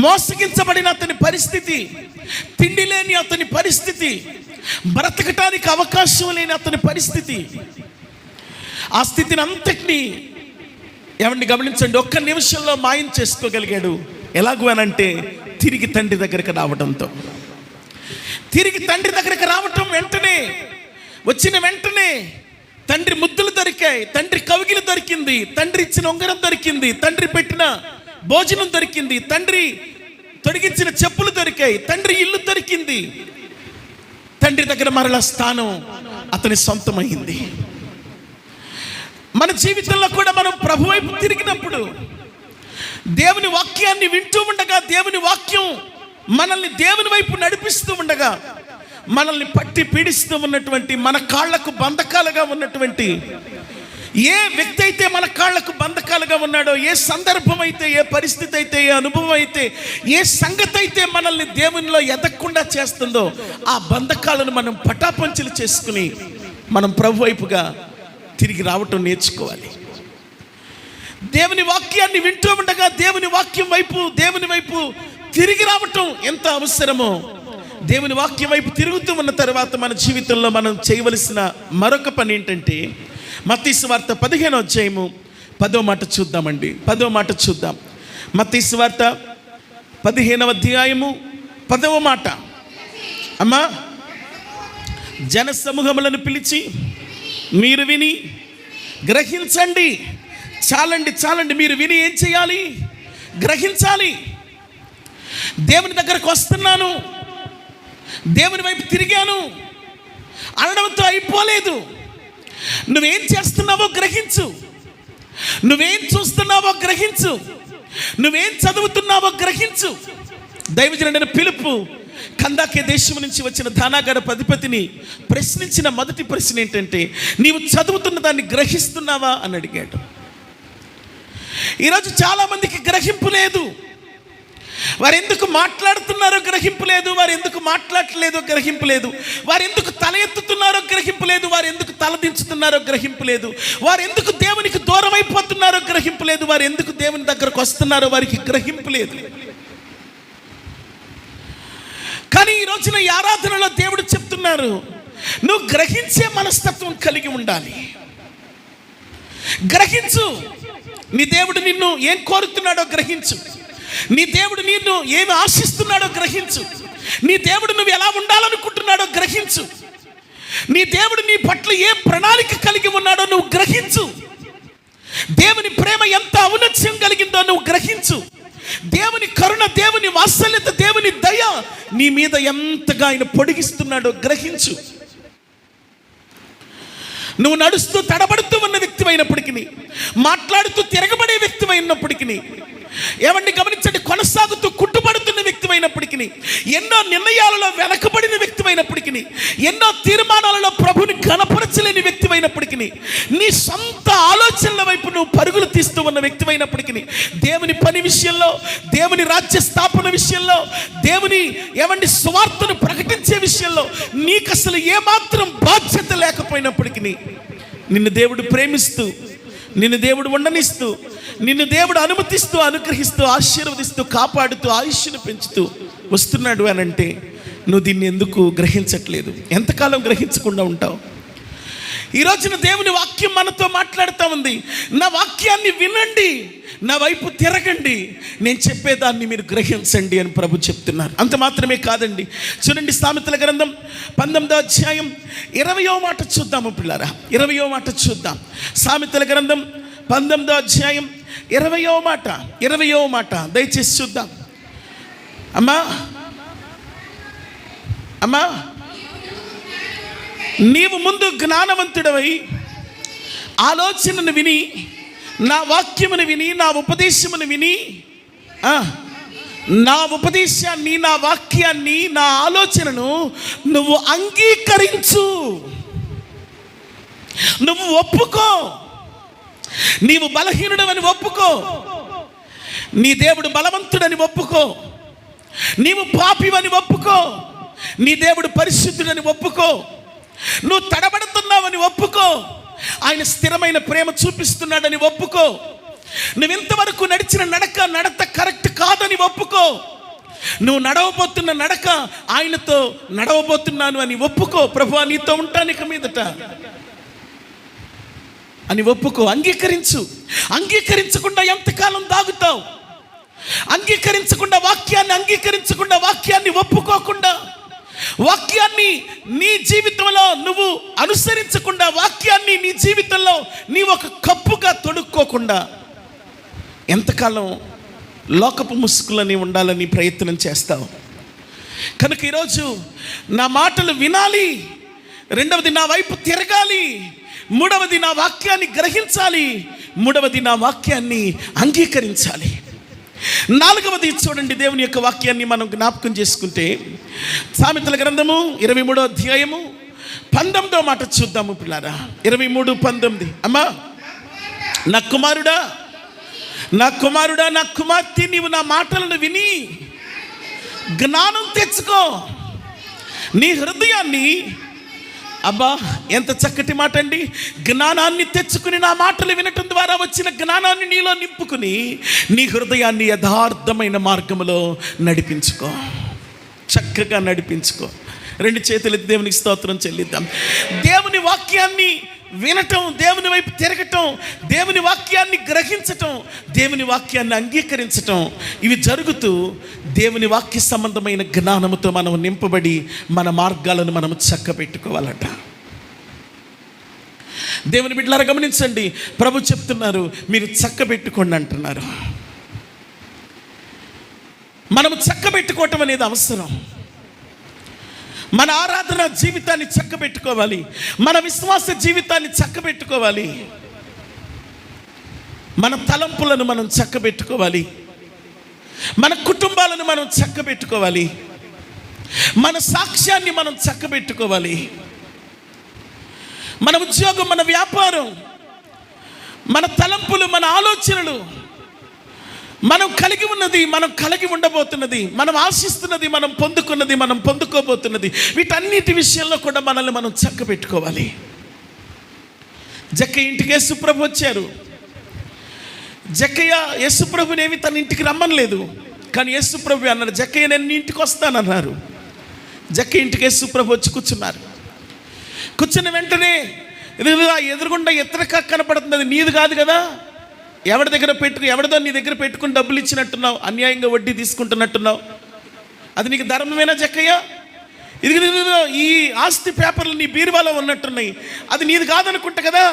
మోసగించబడిన అతని పరిస్థితి, తిండి లేని అతని పరిస్థితి, బ్రతకటానికి అవకాశం లేని అతని పరిస్థితి. ఆ స్థితిని అంతటినీ ఏమండి గమనించండి ఒక్క నిమిషంలో మాయం చేసుకోగలిగాడు. ఎలాగూ అనంటే తిరిగి తండ్రి దగ్గరికి రావడంతో. తిరిగి తండ్రి దగ్గరికి రావటం వెంటనే, వచ్చిన వెంటనే తండ్రి ముద్దులు దొరికాయి, తండ్రి కవిగిలు దొరికింది, తండ్రి ఇచ్చిన ఉంగరం దొరికింది, తండ్రి పెట్టిన భోజనం దొరికింది, తండ్రి తొడిగించిన చెప్పులు దొరికాయి, తండ్రి ఇల్లు దొరికింది. తండ్రి దగ్గర మరలా స్థానం అతని సొంతమైంది. మన జీవితంలో కూడా మనం ప్రభు వైపు తిరిగినప్పుడు, దేవుని వాక్యాన్ని వింటూ ఉండగా, దేవుని వాక్యం మనల్ని దేవుని వైపు నడిపిస్తూ ఉండగా, మనల్ని పట్టి పీడిస్తూ ఉన్నటువంటి, మన కాళ్లకు బంధకాలుగా ఉన్నటువంటి ఏ వ్యక్తి అయితే మన కాళ్లకు బంధకాలుగా ఉన్నాడో, ఏ సందర్భం అయితే, ఏ పరిస్థితి అయితే, ఏ అనుభవం అయితే, ఏ సంగతి అయితే మనల్ని దేవునిలో ఎదగకుండా చేస్తుందో, ఆ బంధకాలను మనం పటాపంచలు చేసుకుని మనం ప్రభు వైపుగా తిరిగి రావటం నేర్చుకోవాలి. దేవుని వాక్యాన్ని వింటూ ఉండగా దేవుని వాక్యం వైపు, దేవుని వైపు తిరిగి రావటం ఎంత అవసరమో, దేవుని వాక్యం వైపు తిరుగుతూ ఉన్న తర్వాత మన జీవితంలో మనం చేయవలసిన మరొక పని ఏంటంటే, మత్తయి సువార్త 15వ అధ్యాయము 10వ మాట చూద్దామండి. 10వ మాట చూద్దాం. మత్తయి సువార్త 15వ అధ్యాయము 10వ మాట. అమ్మా, జన సమూహములను పిలిచి మీరు విని గ్రహించండి. చాలండి చాలండి, మీరు విని ఏం చేయాలి? గ్రహించాలి. దేవుని దగ్గరకు వస్తున్నాను, దేవుని వైపు తిరిగాను అనడంతో అయిపోలేదు. నువ్వేం చేస్తున్నావో గ్రహించు, నువ్వేం చూస్తున్నావో గ్రహించు, నువ్వేం చదువుతున్నావో గ్రహించు. దైవజనుడైన పిలుపు కందాకే దేశం నుంచి వచ్చిన ధానాగార అధిపతిని ప్రశ్నించిన మొదటి ప్రశ్న ఏంటంటే, నీవు చదువుతున్న దాన్ని గ్రహిస్తున్నావా అని అడిగాడు. ఈరోజు చాలామందికి గ్రహింపు లేదు. వారు ఎందుకు మాట్లాడుతున్నారో గ్రహింపు లేదు, వారు ఎందుకు మాట్లాడలేదో గ్రహింపు లేదు, వారు ఎందుకు తల ఎత్తుతున్నారో గ్రహింపు లేదు, వారు ఎందుకు తలదించుతున్నారో గ్రహింపు లేదు, వారు ఎందుకు దేవునికి దూరం అయిపోతున్నారో గ్రహింపు లేదు, వారు ఎందుకు దేవుని దగ్గరకు వస్తున్నారో వారికి గ్రహింపు లేదు. కానీ ఈ రోజున ఈ ఆరాధనలో దేవుడు చెప్తున్నారు, నువ్వు గ్రహించే మనస్తత్వం కలిగి ఉండాలి. గ్రహించు. నీ దేవుడు నిన్ను ఏం కోరుతున్నాడో గ్రహించు. నీ దేవుడు నిన్ను ఏమి ఆశిస్తున్నాడో గ్రహించు. నీ దేవుడు నువ్వు ఎలా ఉండాలనుకుంటున్నాడో గ్రహించు. నీ దేవుడు నీ పట్ల ఏ ప్రణాళిక కలిగి ఉన్నాడో నువ్వు గ్రహించు. దేవుని ప్రేమ ఎంత ఔన్నత్యం కలిగిందో నువ్వు గ్రహించు. దేవుని కరుణ, దేవుని వాత్సల్యత, దేవుని దయ నీ మీద ఎంతగా ఆయన పొడిగిస్తున్నాడో గ్రహించు. నువ్వు నడుస్తూ తడబడుతూ ఉన్న వ్యక్తి అయినప్పటికీ, మాట్లాడుతూ తిరగబడే వ్యక్తి అయినప్పటికీ, ఏమండి గమనించండి, కొనసాగుతూ కుట్టుబడుతున్న వ్యక్తివైనప్పటికీ, ఎన్నో నిర్ణయాలలో వెనకబడిన వ్యక్తివైనప్పటికీ, ఎన్నో తీర్మానాలలో ప్రభుని కనపరచలేని వ్యక్తివైనప్పటికీ, నీ సొంత ఆలోచనల వైపు నువ్వు పరుగులు తీస్తూ ఉన్న వ్యక్తివైనప్పటికీ, దేవుని పని విషయంలో, దేవుని రాజ్య స్థాపన విషయంలో, దేవుని ఏమండి సువార్తను ప్రకటించే విషయంలో నీకు అసలు ఏమాత్రం బాధ్యత లేకపోయినప్పటికీ, నిన్ను దేవుడు ప్రేమిస్తూ, నిన్ను దేవుడు ఉండనిస్తూ, నిన్ను దేవుడు అనుమతిస్తూ, అనుగ్రహిస్తూ, ఆశీర్వదిస్తూ, కాపాడుతూ, ఆయుష్ను పెంచుతూ వస్తున్నాడు అని అంటే నువ్వు దీన్ని ఎందుకు గ్రహించట్లేదు? ఎంతకాలం గ్రహించకుండా ఉంటావు? ఈ రోజున దేవుని వాక్యం మనతో మాట్లాడుతూ ఉంది. నా వాక్యాన్ని వినండి, నా వైపు తిరగండి, నేను చెప్పేదాన్ని మీరు గ్రహించండి అని ప్రభు చెప్తున్నారు. అంత మాత్రమే కాదండి, చూడండి సామెతల గ్రంథం 19వ అధ్యాయం 20వ మాట చూద్దాము పిల్లారా. 20వ మాట చూద్దాం. సామెతల గ్రంథం 19వ అధ్యాయం 20వ మాట దయచేసి చూద్దాం. అమ్మా, నీవు ముందు జ్ఞానవంతుడవై ఆలోచనను విని, నా వాక్యమును విని, నా ఉపదేశమును విని, నా ఉపదేశాన్ని, నా వాక్యాన్ని, నా ఆలోచనను నువ్వు అంగీకరించు, నువ్వు ఒప్పుకో. నీవు బలహీనుడవని ఒప్పుకో, నీ దేవుడు బలవంతుడని ఒప్పుకో, నీవు పాపివని ఒప్పుకో, నీ దేవుడు పరిశుద్ధుడని ఒప్పుకో, నువ్వు తడబడుతున్నావని ఒప్పుకో, ఆయన స్థిరమైన ప్రేమ చూపిస్తున్నాడని ఒప్పుకో, నువ్వు ఇంతవరకు నడిచిన నడత కరెక్ట్ కాదని ఒప్పుకో, నువ్వు నడవబోతున్న నడక ఆయనతో నడవబోతున్నాను అని ఒప్పుకో. ప్రభువా నీతో ఉంటాను ఇక మీదట అని ఒప్పుకో. అంగీకరించకుండా ఎంతకాలం దాగుతావు? అంగీకరించకుండా వాక్యాన్ని ఒప్పుకోకుండా, వాక్యాన్ని నీ జీవితంలో నువ్వు అనుసరించకుండా, వాక్యాన్ని నీ జీవితంలో నీ ఒక కప్పుగా తొడుక్కోకుండా ఎంతకాలం లోకపు ముసుగులని ఉండాలని ప్రయత్నం చేస్తావు? కనుక ఈరోజు నా మాటలు వినాలి, రెండవది నా వైపు తిరగాలి, మూడవది నా వాక్యాన్ని గ్రహించాలి, మూడవది నా వాక్యాన్ని అంగీకరించాలి. నాలుగవది చూడండి, దేవుని యొక్క వాక్యాన్ని మనం జ్ఞాపకం చేసుకుంటే సామెతల గ్రంథము 23వ అధ్యాయము 19వ మాట చూద్దాము పిల్లారా. 23:19. అమ్మా, నా కుమారుడా, నా కుమార్తె, నీవు నా మాటలను విని జ్ఞానం తెచ్చుకో. నీ హృదయాన్ని, అబ్బా ఎంత చక్కటి మాట అండి, జ్ఞానాన్ని తెచ్చుకుని, నా మాటలు వినటం ద్వారా వచ్చిన జ్ఞానాన్ని నీలో నింపుకుని నీ హృదయాన్ని యథార్థమైన మార్గంలో నడిపించుకో, చక్కగా నడిపించుకో. రెండు చేతులు ఎత్తి దేవునికి స్తోత్రం చెల్లిద్దాం. దేవుని వాక్యాన్ని వినటం, దేవుని వైపు తిరగటం, దేవుని వాక్యాన్ని గ్రహించటం, దేవుని వాక్యాన్ని అంగీకరించటం, ఇవి జరుగుతూ దేవుని వాక్య సంబంధమైన జ్ఞానముతో మనం నింపబడి మన మార్గాలను మనం చక్కబెట్టుకోవాలట. దేవుని బిడ్డలారా గమనించండి, ప్రభు చెప్తున్నారు మీరు చక్కబెట్టుకోండి అంటున్నారు. మనము చక్కబెట్టుకోవటం అనేది అవసరం. మన ఆరాధన జీవితాన్ని చక్కబెట్టుకోవాలి, మన విశ్వాస జీవితాన్ని చక్కబెట్టుకోవాలి, మన తలంపులను మనం చక్కబెట్టుకోవాలి, మన కుటుంబాలను మనం చక్కబెట్టుకోవాలి, మన సాక్ష్యాన్ని మనం చక్కబెట్టుకోవాలి, మన ఉద్యోగం, మన వ్యాపారం, మన తలంపులు, మన ఆలోచనలు, మనం కలిగి ఉన్నది, మనం కలిగి ఉండబోతున్నది, మనం ఆశిస్తున్నది, మనం పొందుకున్నది, మనం పొందుకోబోతున్నది, వీటన్నిటి విషయంలో కూడా మనల్ని మనం చక్కబెట్టుకోవాలి. జక్కయ్య ఇంటికి యేసుప్రభు వచ్చారు. జక్కయ్య యేసుప్రభునేమి తన ఇంటికి రమ్మనలేదు, కానీ యేసుప్రభు అన్నారు, జక్కయ్య నేను నీ ఇంటికి వస్తానన్నారు. జక్కయ్య ఇంటికి యేసుప్రభు వచ్చి కూర్చున్నారు. కూర్చున్న వెంటనే ఎదురుగుండా ఎత్తరక కనపడుతుంది, నీది కాదు కదా, ఎవరిదో నీ దగ్గర పెట్టుకుని డబ్బులు ఇచ్చినట్టున్నావు, అన్యాయంగా వడ్డీ తీసుకుంటున్నట్టున్నావు, అది నీకు ధర్మమేనా జక్కయ్య? ఇది ఈ ఆస్తి పేపర్లు నీ బీరువాలో ఉన్నట్టున్నాయి, అది నీది కాదనుకుంటా కదా,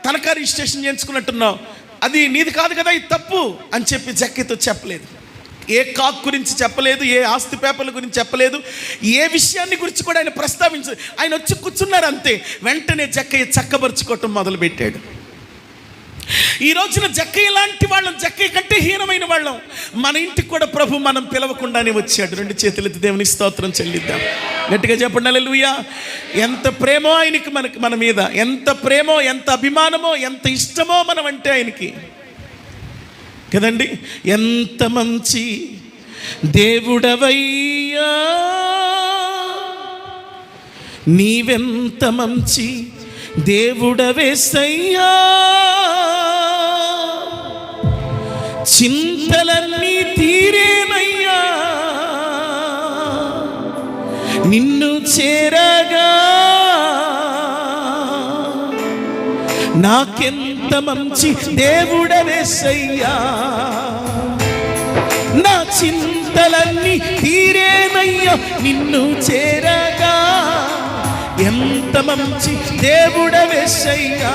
తనఖా రిజిస్ట్రేషన్ చేయించుకున్నట్టున్నావు, అది నీది కాదు కదా, ఇది తప్పు అని చెప్పి జక్కయ్యతో చెప్పలేదు. ఏ కాక్ గురించి చెప్పలేదు, ఏ ఆస్తి పేపర్ల గురించి చెప్పలేదు, ఏ విషయాన్ని గురించి కూడా ఆయన ప్రస్తావించలేదు. ఆయన వచ్చి కూర్చున్నారు అంతే. వెంటనే జక్కయ్య చక్కబరుచుకోవటం మొదలుపెట్టాడు. ఈ రోజున జక్కయ్య లాంటి వాళ్ళం, జక్కయ్య కంటే హీనమైన వాళ్ళం మన ఇంటికి కూడా ప్రభు మనం పిలవకుండానే వచ్చాడు. 2 చేతులెత్తి దేవునికి స్తోత్రం చెల్లిద్దాం. గట్టిగా చెప్పండి హల్లెలూయా. ఎంత ప్రేమో ఆయనకి మన మీద, ఎంత ప్రేమో, ఎంత అభిమానమో, ఎంత ఇష్టమో మనం అంటే ఆయనకి కదండి. ఎంత మంచి దేవుడవయ్యా, నీవెంత మంచి దేవుడవేసయ్యా, చింతలన్నీ తీరేనయ్యా నిన్ను చేరగా, నాకెంత మంచి దేవుడవేసయ్యా, నా చింతలన్నీ తీరేనయ్యా నిన్ను చేరగా, ఎంత మంచి దేవుడవేసయ్యా,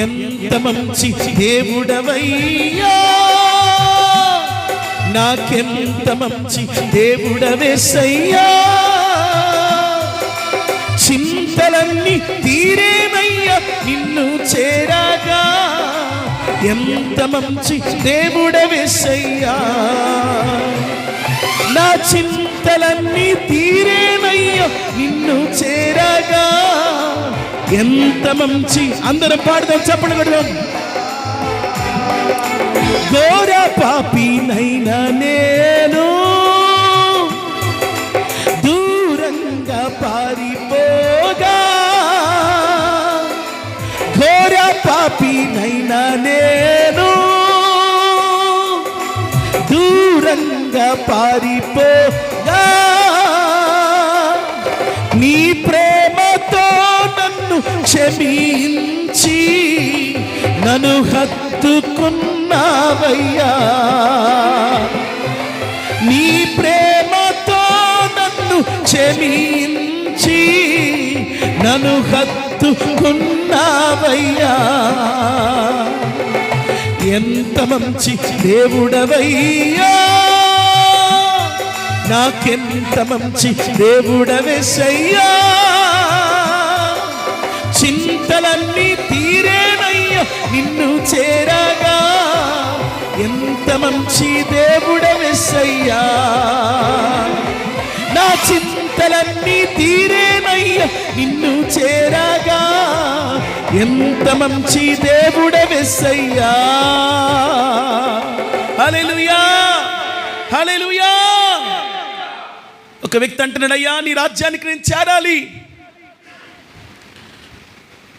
ఎంత మంచి దేవుడవయ్యా, నాకెంత మంచి దేవుడవేసయ్యా, చింతలన్నీ తీరేనయ్యా నిన్ను చేరగా, ఎంత మంచి దేవుడవేసయ్యా, నా చింతలన్నీ తీరేనయ్యా నిన్ను చేరగా, ఎంత మంచి. అందరం పాడదాం, చెప్పండి కొడదాం. ఘోర పాపినైనా నేను దూరంగా పారిపోగా, ఘోర పాపినైనా నేను దూరంగా పారిపోగా, నీ ప్రేమతో నన్ను క్షమించి నన్ను హత్తుకున్నావయ్యా, నీ ప్రేమతో నన్ను క్షమించి నన్ను హత్తుకున్నావయ్యా, ఎంత మంచి దేవుడవయ్యా, నాకెంత మంచి దేవుడవేసయ్యా, చింతలన్నీ తీరేనయ్యా నిన్ను చేరగా, ఎంత మంచి దేవుడవేసయ్యా, నా చింతలన్నీ తీరేనయ్యా నిన్ను చేరగా, ఎంత మంచి దేవుడవేసయ్యా. హల్లెలూయా, హల్లెలూయా. ఒక వ్యక్తి అంటున్నాడు, అయ్యా నీ రాజ్యానికి నేను చేరాలి,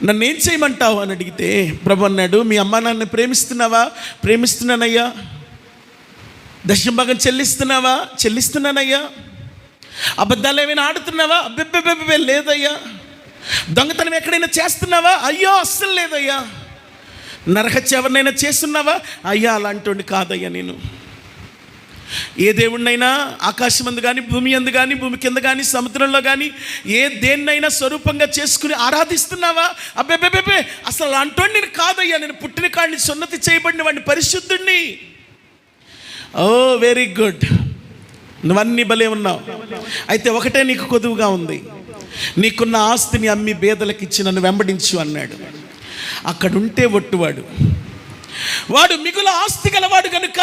నన్ను ఏం చేయమంటావు అని అడిగితే ప్రభు అన్నాడు, మీ అమ్మ నాన్న ప్రేమిస్తున్నావా? ప్రేమిస్తున్నానయ్యా. దశమభాగం చెల్లిస్తున్నావా? చెల్లిస్తున్నానయ్యా. అబద్ధాలు ఏమైనా ఆడుతున్నావా? అబ్బెబ్బెబ్బెబ్బే లేదయ్యా. దొంగతనం ఎక్కడైనా చేస్తున్నావా? అయ్యో అస్సలు లేదయ్యా. నరహత్య ఎవరినైనా చేస్తున్నావా? అయ్యా అలాంటి కాదయ్యా నేను. ఏ దేవుణ్ణైనా ఆకాశం అందు కానీ, భూమి అందు కానీ, భూమి కింద కానీ, సముద్రంలో కానీ ఏ దేన్నైనా స్వరూపంగా చేసుకుని ఆరాధిస్తున్నావా? అబ్బెబ్బెబ్బే అసలు అలాంటి నేను కాదయ్యా. నేను పుట్టిన కాడిని సున్నతి చేయబడిన వాడిని, పరిశుద్ధుణ్ణి. ఓ వెరీ గుడ్, నువ్వన్నీ భలే ఉన్నావు. అయితే ఒకటే నీకు కొదువుగా ఉంది, నీకున్న ఆస్తిని అమ్మి బేదలకు ఇచ్చి నన్ను వెంబడించు అన్నాడు. అక్కడుంటే ఒట్టువాడు, వాడు మిగుల ఆస్తి గలవాడు కనుక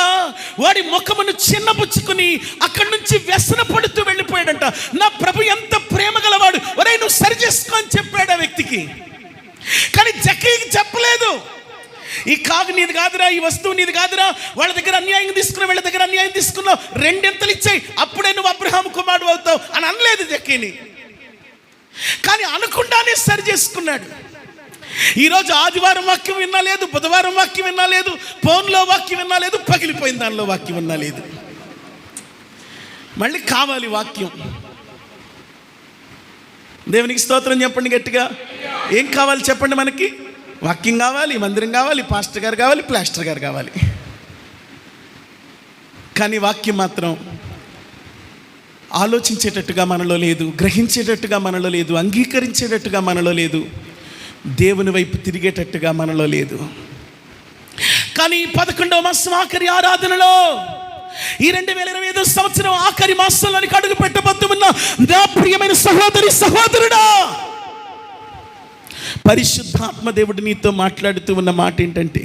వాడి ముఖమును చిన్నపుచ్చుకుని అక్కడి నుంచి వ్యసన పడుతూ వెళ్ళిపోయాడంట. నా ప్రభు ఎంత ప్రేమ గలవాడు, ఒరేయ్ నువ్వు సరి చేసుకో అని చెప్పాడు ఆ వ్యక్తికి. కానీ జక్కయ్యకి చెప్పలేదు, ఈ కాగు నీది కాదురా, ఈ వస్తువు నీది కాదురా, వాళ్ళ దగ్గర అన్యాయం తీసుకున్నావు, వీళ్ళ దగ్గర అన్యాయం తీసుకున్నావు, 2 ఎంతలు ఇచ్చాయి అప్పుడే నువ్వు అబ్రహాము కుమారుడు అవుతావు అని అనలేదు జక్కయ్యని. కానీ అనకుండానే సరి చేసుకున్నాడు. ఈరోజు ఆదివారం వాక్యం వినలేదు, బుధవారం వాక్యం వినలేదు, ఫోన్లో వాక్యం వినలేదు, పగిలిపోయిన దానిలో వాక్యం వినలేదు. మళ్ళీ కావాలి వాక్యం. దేవునికి స్తోత్రం చెప్పండి గట్టిగా. ఏం కావాలి చెప్పండి? మనకి వాక్యం కావాలి, మందిరం కావాలి, పాస్టర్ గారు కావాలి, ప్లాస్టర్ గారు కావాలి. కానీ వాక్యం మాత్రం ఆలోచించేటట్టుగా మనలో లేదు, గ్రహించేటట్టుగా మనలో లేదు, అంగీకరించేటట్టుగా మనలో లేదు, దేవుని వైపు తిరిగేటట్టుగా మనలో లేదు. కానీ 11వ మాసం ఆఖరి ఆరాధనలో, ఈ 2025 సంవత్సరం ఆఖరి మాసంలోనికి అడుగు పెట్టబోతున్న నా ప్రియమైన సహోదరి సహోదరుడా, పరిశుద్ధాత్మ దేవుడు నీతో మాట్లాడుతూ ఉన్న మాట ఏంటంటే,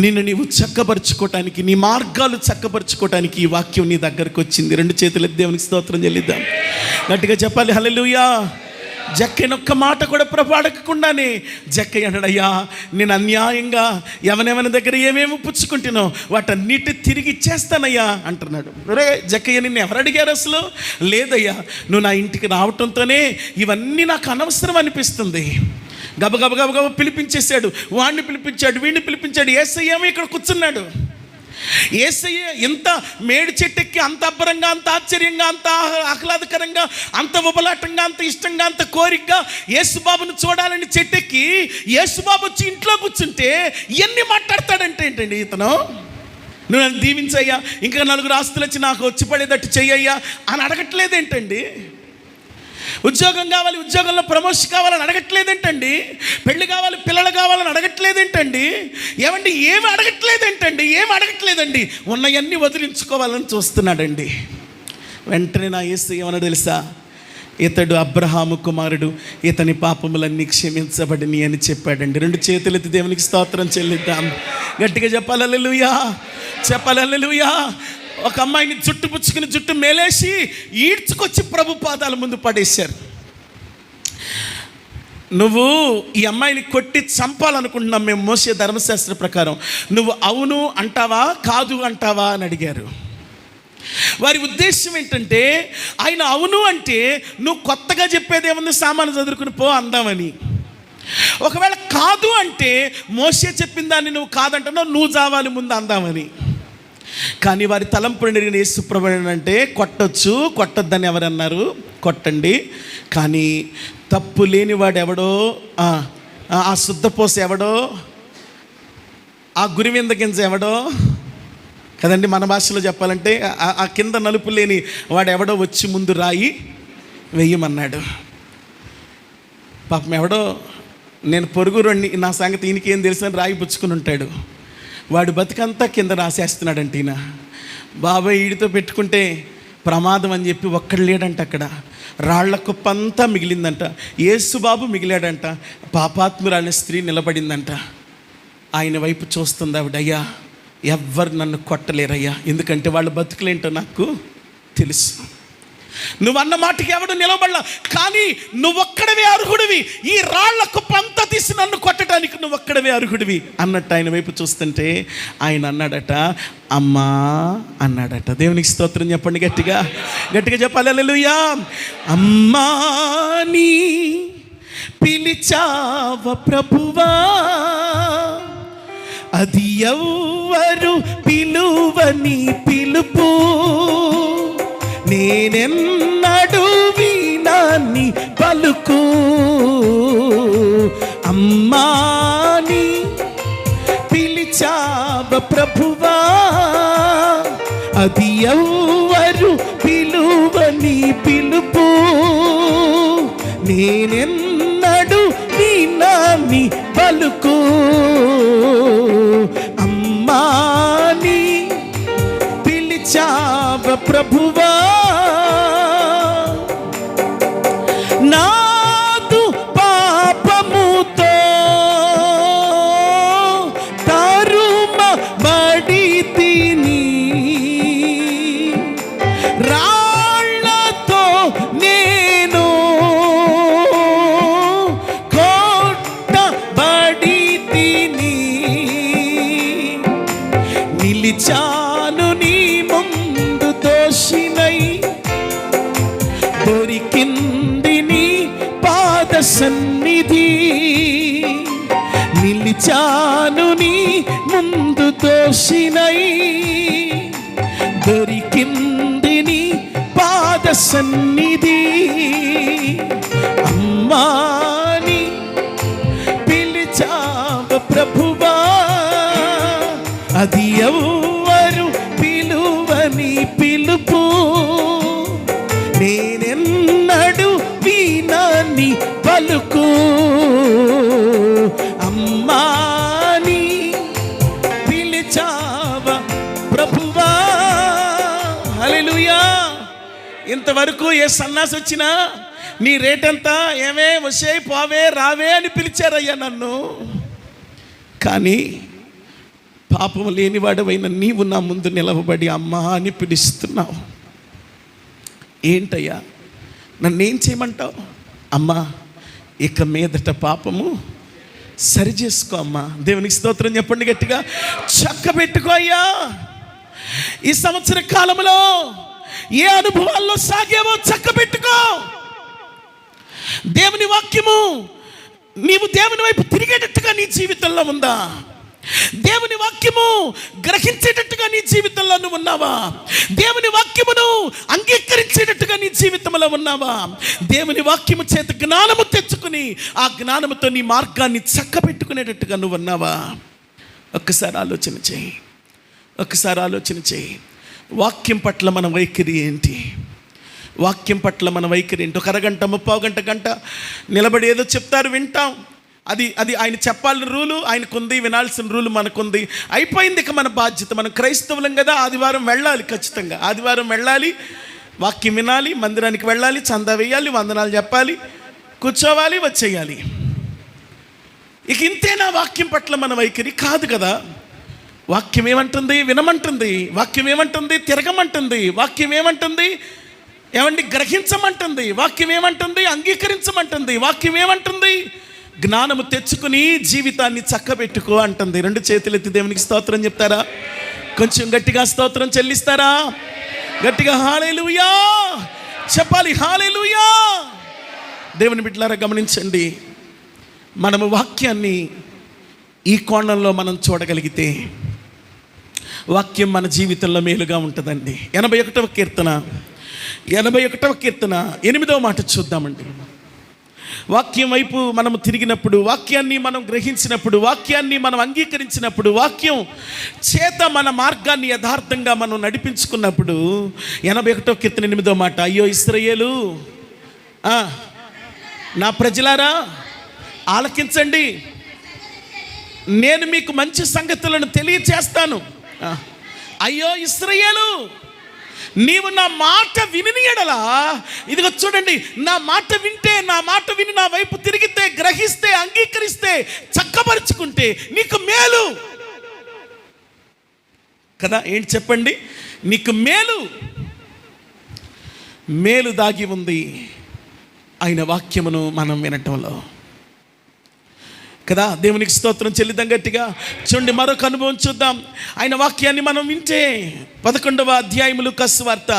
నిన్ను నీవు చక్కపరుచుకోవటానికి, నీ మార్గాలు చక్కపరుచుకోవటానికి ఈ వాక్యం నీ దగ్గరకు వచ్చింది. 2 చేతుల దేవునికి స్తోత్రం చెల్లిద్దాం. గట్టిగా చెప్పాలి హల్లెలూయా. జక్కయ్య ఒక్క మాట కూడా ప్రభు అడగకుండానే జక్కయ్య అన్నాడయ్యా, నేను అన్యాయంగా ఎవరెవరి దగ్గర ఏమేమి పుచ్చుకుంటున్నావు వాటన్నిటి తిరిగి ఇచ్చేస్తానయ్యా అంటున్నాడు. రే జక్కయ్య, నిన్ను ఎవరు అడిగారు అసలు? లేదయ్యా, నువ్వు నా ఇంటికి రావటంతోనే ఇవన్నీ నాకు అనవసరం అనిపిస్తుంది. గబగబ పిలిపించేశాడు. వాడిని పిలిపించాడు, వీడిని పిలిపించాడు. యేసయ్య ఏమో ఇక్కడ కూర్చున్నాడు. యేసయ్య ఎంత మేడి చెట్టెక్కి అంత అబ్బరంగా, అంత ఆశ్చర్యంగా, అంత ఆహ్లాదకరంగా, అంత ఉబలాటంగా, అంత ఇష్టంగా, అంత కోరికగా యేసుబాబును చూడాలని చెట్టెక్కి యేసుబాబు వచ్చి ఇంట్లో కూర్చుంటే ఎన్ని మాట్లాడతాడంటే ఏంటండి ఇతను? నువ్వు నన్ను దీవించయ్యా, ఇంకా 4 ఆస్తులు వచ్చి నాకు వచ్చి పడేటట్టు చెయ్యయ్యా అని అడగట్లేదేంటండి? ఉద్యోగం కావాలి, ఉద్యోగంలో ప్రమోషన్ కావాలని అడగట్లేదేంటండి? పెళ్లి కావాలి, పిల్లలు కావాలని అడగట్లేదేంటండి? ఏమండి ఏమి అడగట్లేదండి. ఉన్నవన్నీ వదిలించుకోవాలని చూస్తున్నాడండి. వెంటనే నా యేసు ఏమన్నా తెలుసా? ఇతడు అబ్రహాము కుమారుడు, ఇతని పాపములన్నీ క్షమించబడిని అని చెప్పాడండి. 2 చేతులెత్తి దేవునికి స్తోత్రం చెల్లిద్దాం. గట్టిగా చెప్పాలి హల్లెలూయా, చెప్పాలి హల్లెలూయా. ఒక అమ్మాయిని జుట్టు పుచ్చుకుని జుట్టు మేలేసి ఈడ్చుకొచ్చి ప్రభు పాదాల ముందు పడేశారు. నువ్వు ఈ అమ్మాయిని కొట్టి చంపాలనుకుంటున్నాం మేము మోసే ధర్మశాస్త్ర ప్రకారం, నువ్వు అవును అంటావా కాదు అంటావా అని అడిగారు. వారి ఉద్దేశం ఏంటంటే, ఆయన అవును అంటే నువ్వు కొత్తగా చెప్పేది ఏముంది, సామాను చదువుకుని పో అందామని. ఒకవేళ కాదు అంటే మోసే చెప్పిన దాన్ని నువ్వు కాదంటున్నావు, నువ్వు జావాలి ముందు అందామని. కానీ వారి తలంపుడు నెరిగిన యేసుప్రభు అంటే, కొట్టొచ్చు, కొట్టొద్దని ఎవరన్నారు? కొట్టండి, కానీ తప్పు లేనివాడు ఎవడో, ఆ శుద్ధపోస ఎవడో, ఆ గురివింద గింజ ఎవడో కదండి, మన భాషలో చెప్పాలంటే ఆ కింద నలుపు లేని వాడు ఎవడో వచ్చి ముందు రాయి వెయ్యమన్నాడు. పాపం ఎవడో, నేను పొరుగురండి, నా సంగతి ఈయనకేం తెలుసు అని రాయి పుచ్చుకుని ఉంటాడు. వాడు బతుకంతా కింద రాసేస్తున్నాడంట. ఈయన బాబాయ్ వీడితో పెట్టుకుంటే ప్రమాదం అని చెప్పి ఒక్కడు లేడంట. అక్కడ రాళ్ల కుప్పంతా మిగిలిందంట. యేసుబాబు మిగిలాడంట. పాపాత్మురాలిన స్త్రీ నిలబడిందంట. ఆయన వైపు చూస్తుంది ఆవిడ. అయ్యా, ఎవ్వరు నన్ను కొట్టలేరయ్యా, ఎందుకంటే వాళ్ళ బతుకులేంటో నాకు తెలుసు. నువ్వన్న మాటకి ఎవడు నిలబడలా, కానీ నువ్వొక్కడవే అర్హుడివి. ఈ రాళ్ల కుప్పంతా తీసి నన్ను కొట్టడానికి నువ్వొక్కడవే అర్హుడివి అన్నట్టు ఆయన వైపు చూస్తుంటే ఆయన అన్నాడట, అమ్మా అన్నాడట. దేవునికి స్తోత్రం చెప్పండి, గట్టిగా గట్టిగా చెప్పాలి హల్లెలూయా. అమ్మా నీ పిలిచావ ప్రభువా, అది ఎవ్వరు పిలువని పిలుపు, నేనెన్నడూ వినని పలుకు. అమ్మాని పిలిచావ ప్రభువా, అది ఎవ్వరు పిలువని పిలుపు, నేనెన్నడూ వినని పలుకు. అమ్మాని పిలిచావ ప్రభువా, నాదు పాపముతో తరుమబడి తిని, రాళ్లతో నేను కొట్టబడి తిని, నిలిచాను నీ ముందు దోషినై, దొరికింది నీ పాద సన్నిధి. నిలిచాను నీ ముందు దోషినై, దొరికింది నీ పాద సన్నిధి. అమ్మాని పిలిచావ ప్రభువా, అది ఎవ్వరు పిలువని పిలుపు, నేనెన్నడూ వినని పలుకు. అమ్మాని పిలిచావ ప్రభువా. హల్లెలూయా. ఇంతవరకు ఏ సన్నాసి వచ్చినా నీ రేట్ ఎంత, ఏమే వచ్చే పోవే రావే అని పిలిచారయ్యా నన్ను. కానీ పాపం లేనివాడవైన నీవు నా ముందు నిలవబడి అమ్మా అని పిలుస్తున్నావు. ఏంటయ్యా నన్నేం చేయమంటావు? అమ్మా ఇక మీదట పాపము సరి చేసుకో అమ్మా. దేవునికి స్తోత్రం చెప్పండి గట్టిగా. చక్కబెట్టుకో అయ్యా. ఈ సంవత్సర కాలంలో ఏ అనుభవాల్లో సాగేవో చక్కబెట్టుకో. దేవుని వాక్యము నీవు దేవుని వైపు తిరిగేటట్టుగా నీ జీవితంలో ఉందా? దేవుని వాక్యము గ్రహించేటట్టుగా నీ జీవితంలో నువ్వు ఉన్నావా? దేవుని వాక్యమును అంగీకరించేటట్టుగా నీ జీవితంలో ఉన్నావా? దేవుని వాక్యము చేత జ్ఞానము తెచ్చుకుని ఆ జ్ఞానముతో నీ మార్గాన్ని చక్కబెట్టుకునేటట్టుగా నువ్వు ఉన్నావా? ఒక్కసారి ఆలోచన చేయి. వాక్యం పట్ల మన వైఖరి ఏంటి? వాక్యం పట్ల మన వైఖరి ఏంటి? ఒక అరగంట, 30 గంట నిలబడి ఏదో చెప్తారు, వింటాం. అది ఆయన చెప్పాలని రూలు ఆయనకుంది, వినాల్సిన రూలు మనకుంది. అయిపోయింది. ఇక మన బాధ్యత, మనం క్రైస్తవులం కదా, ఆదివారం వెళ్ళాలి. ఖచ్చితంగా ఆదివారం వెళ్ళాలి, వాక్యం వినాలి, మందిరానికి వెళ్ళాలి, చందా వేయాలి, వందనాలు చెప్పాలి, కూర్చోవాలి, వచ్చేయాలి. ఇక ఇంతేనా వాక్యం పట్ల మన వైఖరి? కాదు కదా. వాక్యం ఏమంటుంది? వినమంటుంది. వాక్యం ఏమంటుంది? తిరగమంటుంది. వాక్యం ఏమంటుంది? గ్రహించమంటుంది. వాక్యం ఏమంటుంది? అంగీకరించమంటుంది. వాక్యం ఏమంటుంది? జ్ఞానము తెచ్చుకుని జీవితాన్ని చక్కబెట్టుకో అంటుంది. 2 చేతులెత్తి దేవునికి స్తోత్రం చెప్తారా? కొంచెం గట్టిగా స్తోత్రం చెల్లిస్తారా? గట్టిగా హల్లెలూయా చెప్పాలి. హల్లెలూయా. దేవుని బిడ్డలారా గమనించండి, మనము వాక్యాన్ని ఈ కోణంలో మనం చూడగలిగితే వాక్యం మన జీవితంలో మేలుగా ఉంటుందండి. 81వ కీర్తన 8వ మాట చూద్దామండి. వాక్యం వైపు మనము తిరిగినప్పుడు, వాక్యాన్ని మనం గ్రహించినప్పుడు, వాక్యాన్ని మనం అంగీకరించినప్పుడు, వాక్యం చేత మన మార్గాన్ని యథార్థంగా మనం నడిపించుకున్నప్పుడు 81వ కీర్తన 8వ మాట, అయ్యో ఇశ్రాయేలు, నా ప్రజలారా ఆలకించండి, నేను మీకు మంచి సంగతులను తెలియచేస్తాను. అయ్యో ఇశ్రాయేలు, నీవు నా మాట విని ఎడలా, ఇదిగో చూడండి, నా మాట వింటే, నా మాట విని నా వైపు తిరిగితే, గ్రహిస్తే, అంగీకరిస్తే, చక్కపరుచుకుంటే నీకు మేలు కదా. ఏంటి చెప్పండి? నీకు మేలు దాగి ఉంది ఆయన వాక్యమును మనం వినటంలో కదా. దేవునికి స్తోత్రం చెల్లిద్దాం గట్టిగా. చూడండి, మరొక అనుభవం చూద్దాం. ఆయన వాక్యాన్ని మనం వింటే 11వ అధ్యాయం లూకాసు వార్త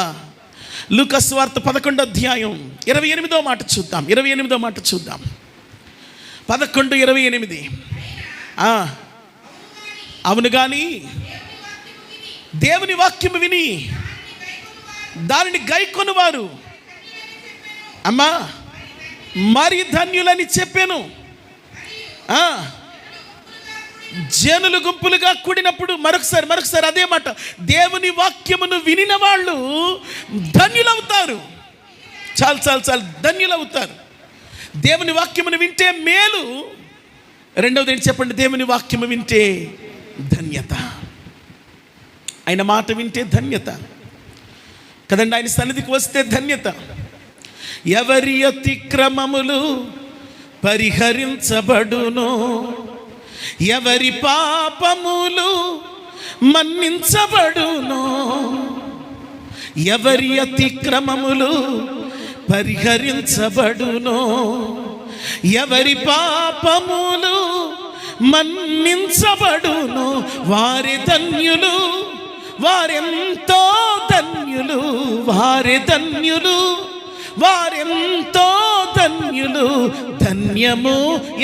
11వ అధ్యాయం 28వ మాట చూద్దాం. 28వ మాట చూద్దాం. 11:28. అవును కానీ దేవుని వాక్యము విని దానిని గైకొనువారు అమ్మా మరి ధన్యులని చెప్పాను. జనులు గుంపులుగా కూడినప్పుడు, మరొకసారి అదే మాట, దేవుని వాక్యమును వినిన వాళ్ళు ధన్యులవుతారు. చాలు ధన్యులవుతారు. దేవుని వాక్యమును వింటే మేలు. రెండవది ఏంటి చెప్పండి? దేవుని వాక్యము వింటే ధన్యత. ఆయన మాట వింటే ధన్యత కదండి. ఆయన సన్నిధికి వస్తే ధన్యత. ఎవరి అతిక్రమములు పరిహరించబడును, ఎవరి పాపములు మన్నించబడును. ఎవరి అతిక్రమములు పరిహరించబడును, ఎవరి పాపములు మన్నించబడును. వారి ధన్యులు, వారెంతో ధన్యులు, వారి ధన్యులు, వారెంతో ధన్యులు. ధన్యము,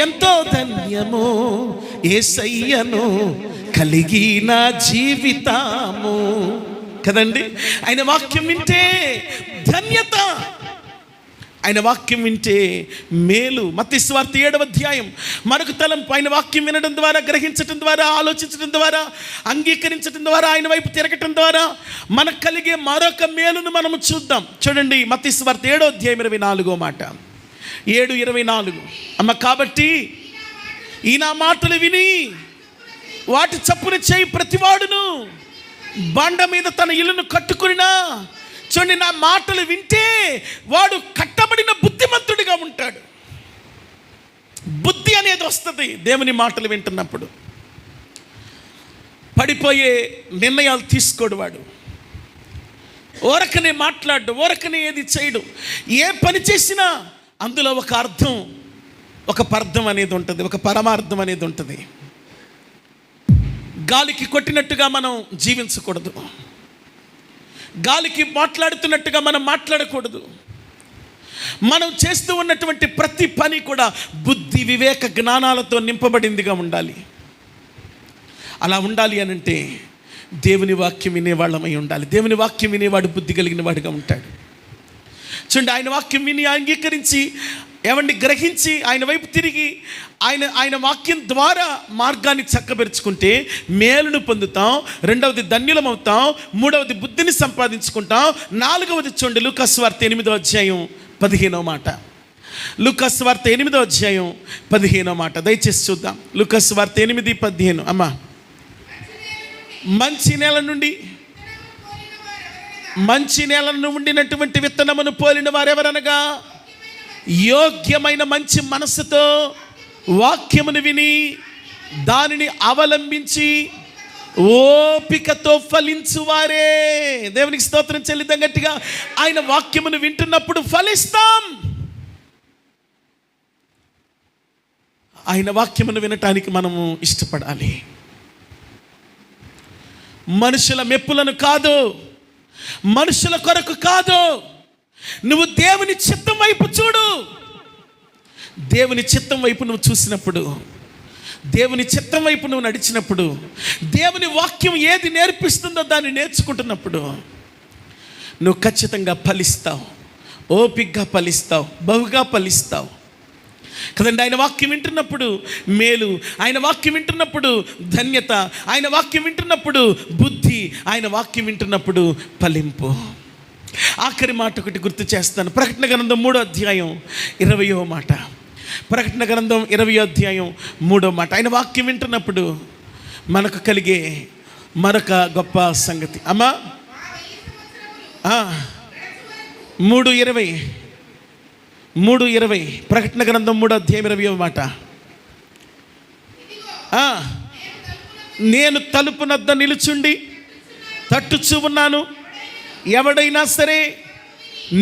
ఎంతో ధన్యము యేసయ్యను కలిగిన జీవితము కదండి. ఆయన వాక్యం వింటే ధన్యత, ఆయన వాక్యం వింటే మేలు. మత్తయి సువార్త 7వ అధ్యాయం మరొక తలంపు. ఆయన వాక్యం వినడం ద్వారా, గ్రహించడం ద్వారా, ఆలోచించడం ద్వారా, అంగీకరించడం ద్వారా, ఆయన వైపు తిరగటం ద్వారా మనకు కలిగే మరొక మేలును మనము చూద్దాం. చూడండి, మత్తయి సువార్త 7వ అధ్యాయం 24వ మాట. 7:24. అమ్మ కాబట్టి ఈ నా మాటలు విని వాటి చప్పున చేయి ప్రతివాడును బండ మీద తన ఇల్లును కట్టుకునినా. చూడండి, నా మాటలు వింటే వాడు కట్టబడి స్థిరపడిన బుద్ధిమంతుడిగా ఉంటాడు. బుద్ధి అనేది వస్తుంది దేవుని మాటలు వింటున్నప్పుడు. పడిపోయే నిర్ణయాలు తీసుకోడు వాడు. ఓరకనే మాట్లాడు, ఓరకనే ఏది చేయడు. ఏ పని చేసినా అందులో ఒక అర్థం, ఒక పర్థం అనేది ఉంటుంది, ఒక పరమార్థం అనేది ఉంటుంది. గాలికి కొట్టినట్టుగా మనం జీవించకూడదు. గాలికి మాట్లాడుతున్నట్టుగా మనం మాట్లాడకూడదు. మనం చేస్తూ ఉన్నటువంటి ప్రతి పని కూడా బుద్ధి, వివేక, జ్ఞానాలతో నింపబడిందిగా ఉండాలి. అలా ఉండాలి అనంటే దేవుని వాక్యం వినేవాళ్ళమై ఉండాలి. దేవుని వాక్యం వినేవాడు బుద్ధి కలిగిన వాడిగా ఉంటాడు. చూడండి, ఆయన వాక్యం విని అంగీకరించి గ్రహించి ఆయన వైపు తిరిగి ఆయన వాక్యం ద్వారా మార్గాన్ని చక్కబెరుచుకుంటే మేలును పొందుతాం. రెండవది ధన్యులం అవుతాం. మూడవది బుద్ధిని సంపాదించుకుంటాం. నాలుగవది చూడండి, లూకా సువార్త 8వ అధ్యాయం 15వ మాట. లూకా సువార్త 8వ అధ్యాయం 15వ మాట దయచేసి చూద్దాం. లూకా సువార్త 8:15. అమ్మా, మంచి నేలను ఉండినటువంటి విత్తనమును పోలిన వారెవరనగా యోగ్యమైన మంచి మనస్సుతో వాక్యమును విని దానిని అవలంబించి ఓపికతో ఫలించువారే. దేవునికి స్తోత్రం చెల్లిద్దాం గట్టిగా. ఆయన వాక్యమును వింటున్నప్పుడు ఫలిస్తాం. ఆయన వాక్యమును వినటానికి మనము ఇష్టపడాలి. మనుషుల మెప్పులను కాదు, మనుషుల కొరకు కాదు, నువ్వు దేవుని చిత్తం వైపు చూడు. దేవుని చిత్తం వైపు నువ్వు చూసినప్పుడు, దేవుని చిత్తం వైపు నువ్వు నడిచినప్పుడు, దేవుని వాక్యం ఏది నేర్పిస్తుందో దాన్ని నేర్చుకుంటున్నప్పుడు నువ్వు ఖచ్చితంగా ఫలిస్తావు. ఓపికగా ఫలిస్తావు, బహుగా ఫలిస్తావు కదండి. ఆయన వాక్యం వింటున్నప్పుడు మేలు, ఆయన వాక్యం వింటున్నప్పుడు ధన్యత, ఆయన వాక్యం వింటున్నప్పుడు బుద్ధి, ఆయన వాక్యం వింటున్నప్పుడు ఫలింపు. ఆఖరి మాట ఒకటి గుర్తు చేస్తాను. ప్రకటన గ్రంథం 3వ అధ్యాయం 20వ మాట. ప్రకటన గ్రంథం 20వ అధ్యాయం 3వ మాట. ఆయన వాక్యం వింటున్నప్పుడు మనకు కలిగే మరొక గొప్ప సంగతి. అమ్మా 3:20 ప్రకటన గ్రంథం 3వ అధ్యాయం 20వ మాట. నేను తలుపు నద్ద నిలుచుండి తట్టుచూ ఉన్నాను. ఎవడైనా సరే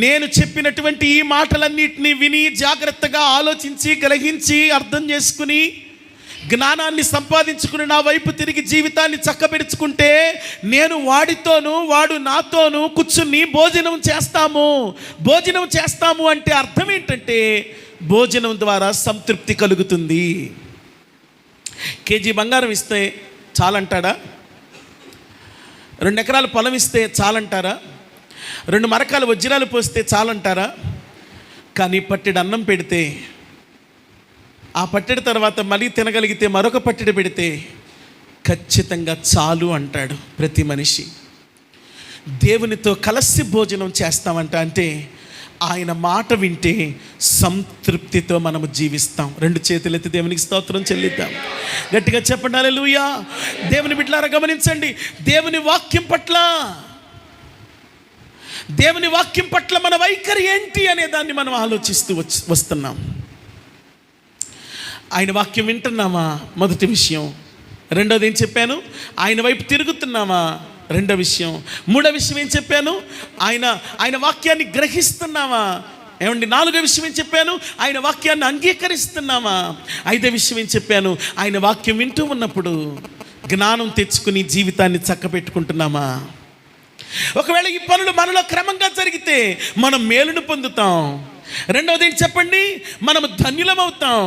నేను చెప్పినటువంటి ఈ మాటలన్నిటినీ విని జాగ్రత్తగా ఆలోచించి గ్రహించి అర్థం చేసుకుని జ్ఞానాన్ని సంపాదించుకుని నా వైపు తిరిగి జీవితాన్ని చక్కబెరుచుకుంటే నేను వాడితోనూ వాడు నాతోనూ కూర్చుని భోజనం చేస్తాము అంటే అర్థం ఏంటంటే భోజనం ద్వారా సంతృప్తి కలుగుతుంది. కేజీ బంగారం ఇస్తే చాలంటాడా? 2 ఎకరాల పొలం ఇస్తే చాలంటారా? 2 మరకాల వజ్రాలు పోస్తే చాలంటారా? కానీ పట్టెడు అన్నం పెడితే, ఆ పట్టెడు తర్వాత మళ్ళీ తినగలిగితే మరొక పట్టెడు పెడితే ఖచ్చితంగా చాలు అంటాడు ప్రతి మనిషి. దేవునితో కలిసి భోజనం చేస్తామంట అంటే ఆయన మాట వింటే సంతృప్తితో మనము జీవిస్తాం. 2 చేతులెత్తి దేవునికి స్తోత్రం చెల్లిద్దాం. గట్టిగా చెప్పండి హల్లెలూయా. దేవుని బిడ్డలారా గమనించండి, దేవుని వాక్యం పట్ల మన వైఖరి ఏంటి అనే దాన్ని మనం ఆలోచిస్తూ వస్తున్నాం. ఆయన వాక్యం వింటున్నామా? మొదటి విషయం. రెండోది ఏం చెప్పాను? ఆయన వైపు తిరుగుతున్నామా? రెండో విషయం. మూడో విషయం ఏం చెప్పాను? ఆయన వాక్యాన్ని గ్రహిస్తున్నామా? ఏమండి? నాలుగో విషయం ఏం చెప్పాను? ఆయన వాక్యాన్ని అంగీకరిస్తున్నామా? ఐదో విషయం ఏం చెప్పాను? ఆయన వాక్యం వింటూ ఉన్నప్పుడు జ్ఞానం తెచ్చుకుని జీవితాన్ని చక్కబెట్టుకుంటున్నామా? ఒకవేళ ఈ పనులు మనలో క్రమంగా జరిగితే మనం మేలును పొందుతాం. రెండవది ఏంటి చెప్పండి? మనం ధన్యులం అవుతాం.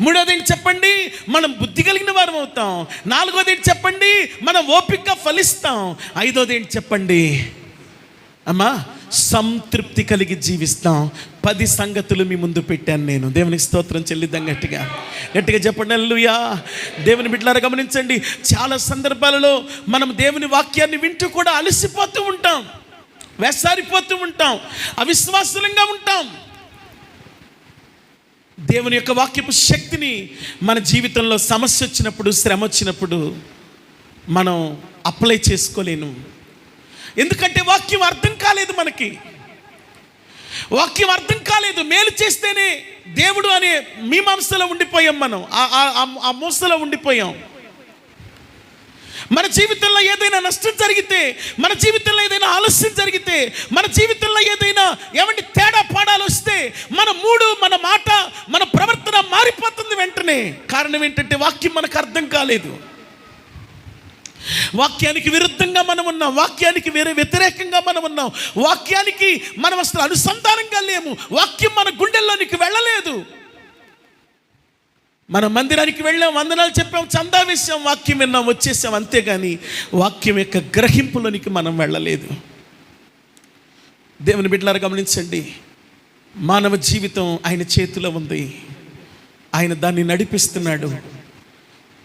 మూడవది ఏంటి చెప్పండి? మనం బుద్ధి కలిగిన వారం అవుతాం. నాలుగోది ఏంటి చెప్పండి? మనం ఓపికగా ఫలిస్తాం. ఐదోది ఏంటి చెప్పండి? అమ్మా, సంతృప్తి కలిగి జీవిస్తాం. 10 సంగతులు మీ ముందు పెట్టాను నేను. దేవునికి స్తోత్రం చెల్లిద్దాం. గట్టిగా చెప్పండి హల్లెలూయా. దేవుని బిడ్డలారా గమనించండి, చాలా సందర్భాలలో మనం దేవుని వాక్యాన్ని వింటూ కూడా అలసిపోతూ ఉంటాం, వేసారిపోతూ ఉంటాం, అవిశ్వాసులంగా ఉంటాం. దేవుని యొక్క వాక్యపు శక్తిని మన జీవితంలో సమస్య వచ్చినప్పుడు, శ్రమ వచ్చినప్పుడు మనం అప్లై చేసుకోలేను. ఎందుకంటే వాక్యం అర్థం కాలేదు మనకి. వాక్యం అర్థం కాలేదు. మేలు చేస్తేనే దేవుడు అనే మీమాంసలో ఉండిపోయాం మనం, ఆ మూసలో ఉండిపోయాం. మన జీవితంలో ఏదైనా నష్టం జరిగితే, మన జీవితంలో ఏదైనా ఆలస్యం జరిగితే, మన జీవితంలో ఏదైనా తేడా పాడాలు వస్తే మన మూడు, మన మాట, మన ప్రవర్తన మారిపోతుంది వెంటనే. కారణం ఏంటంటే వాక్యం మనకు అర్థం కాలేదు. వాక్యానికి విరుద్ధంగా మనం ఉన్నాం, వాక్యానికి వ్యతిరేకంగా మనం ఉన్నాం, వాక్యానికి మనం అసలు అనుసంధానంగా లేము. వాక్యం మన గుండెల్లోనికి వెళ్ళలేదు. మన మందిరానికి వెళ్ళాం, వందనాలు చెప్పాం, చందా వేసాం, వాక్యం విన్నాం, వచ్చేసాం, అంతేగాని వాక్యం యొక్క గ్రహింపులోనికి మనం వెళ్ళలేదు. దేవుని బిడ్డలారా గమనించండి, మానవ జీవితం ఆయన చేతిలో ఉంది. ఆయన దాన్ని నడిపిస్తున్నాడు.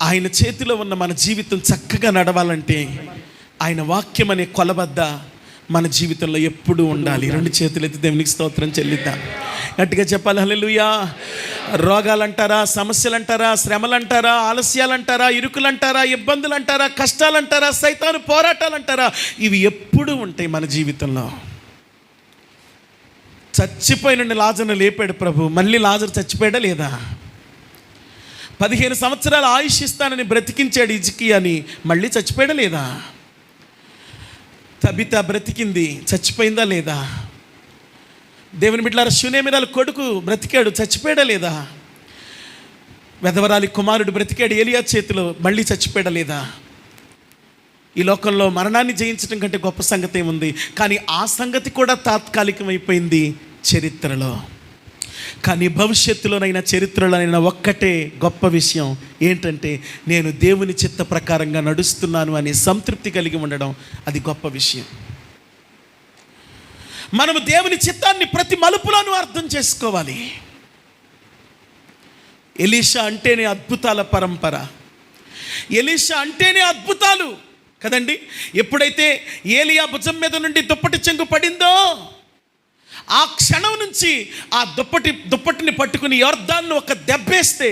ఆయన చేతిలో ఉన్న మన జీవితం చక్కగా నడవాలంటే ఆయన వాక్యం అనే కొలబద్ద మన జీవితంలో ఎప్పుడూ ఉండాలి. రెండు చేతులు ఎత్తి దేవునికి స్తోత్రం చెల్లిద్దాం. గట్టిగా చెప్పాలి హల్లెలూయా. రోగాలు అంటారా, సమస్యలు అంటారా, శ్రమలు అంటారా, ఆలస్యాలు అంటారా, ఇరుకులు అంటారా, ఇబ్బందులు అంటారా, కష్టాలు అంటారా, సైతాను పోరాటాలు అంటారా, ఇవి ఎప్పుడూ ఉంటాయి మన జీవితంలో. చచ్చిపోయిన లాజరును లేపాడు ప్రభు. మళ్ళీ లాజరు చచ్చిపోయాడా లేదా? 15 సంవత్సరాలు ఆయుష్ ఇస్తానని బ్రతికించాడు హిజ్కియాని, మళ్ళీ చచ్చిపోయాడా లేదా? తబిత బ్రతికింది, చచ్చిపోయిందా లేదా? దేవుని బిడ్డలారా, షూనేమిరాల కొడుకు బ్రతికాడు, చచ్చిపోయాడా లేదా? వెధవరాలి కుమారుడు బ్రతికాడు ఏలియా చేతిలో, మళ్ళీ చచ్చిపోయాడా లేదా? ఈ లోకంలో మరణాన్ని జయించడం కంటే గొప్ప సంగతి ఏముంది? కానీ ఆ సంగతి కూడా తాత్కాలికమైపోయింది చరిత్రలో. కానీ భవిష్యత్తులోనైనా చరిత్రలోనైనా ఒక్కటే గొప్ప విషయం ఏంటంటే, నేను దేవుని చిత్త ప్రకారంగా నడుస్తున్నాను అనే సంతృప్తి కలిగి ఉండడం, అది గొప్ప విషయం. మనము దేవుని చిత్తాన్ని ప్రతి మలుపులోనూ అర్థం చేసుకోవాలి. ఎలీషా అంటేనే అద్భుతాల పరంపర, ఎలీషా అంటేనే అద్భుతాలు కదండి. ఎప్పుడైతే ఏలియా భుజం మీద నుండి దుప్పటి చెంగు పడిందో, ఆ క్షణం నుంచి ఆ దుప్పటిని పట్టుకుని యొర్దాను ఒక దెబ్బేస్తే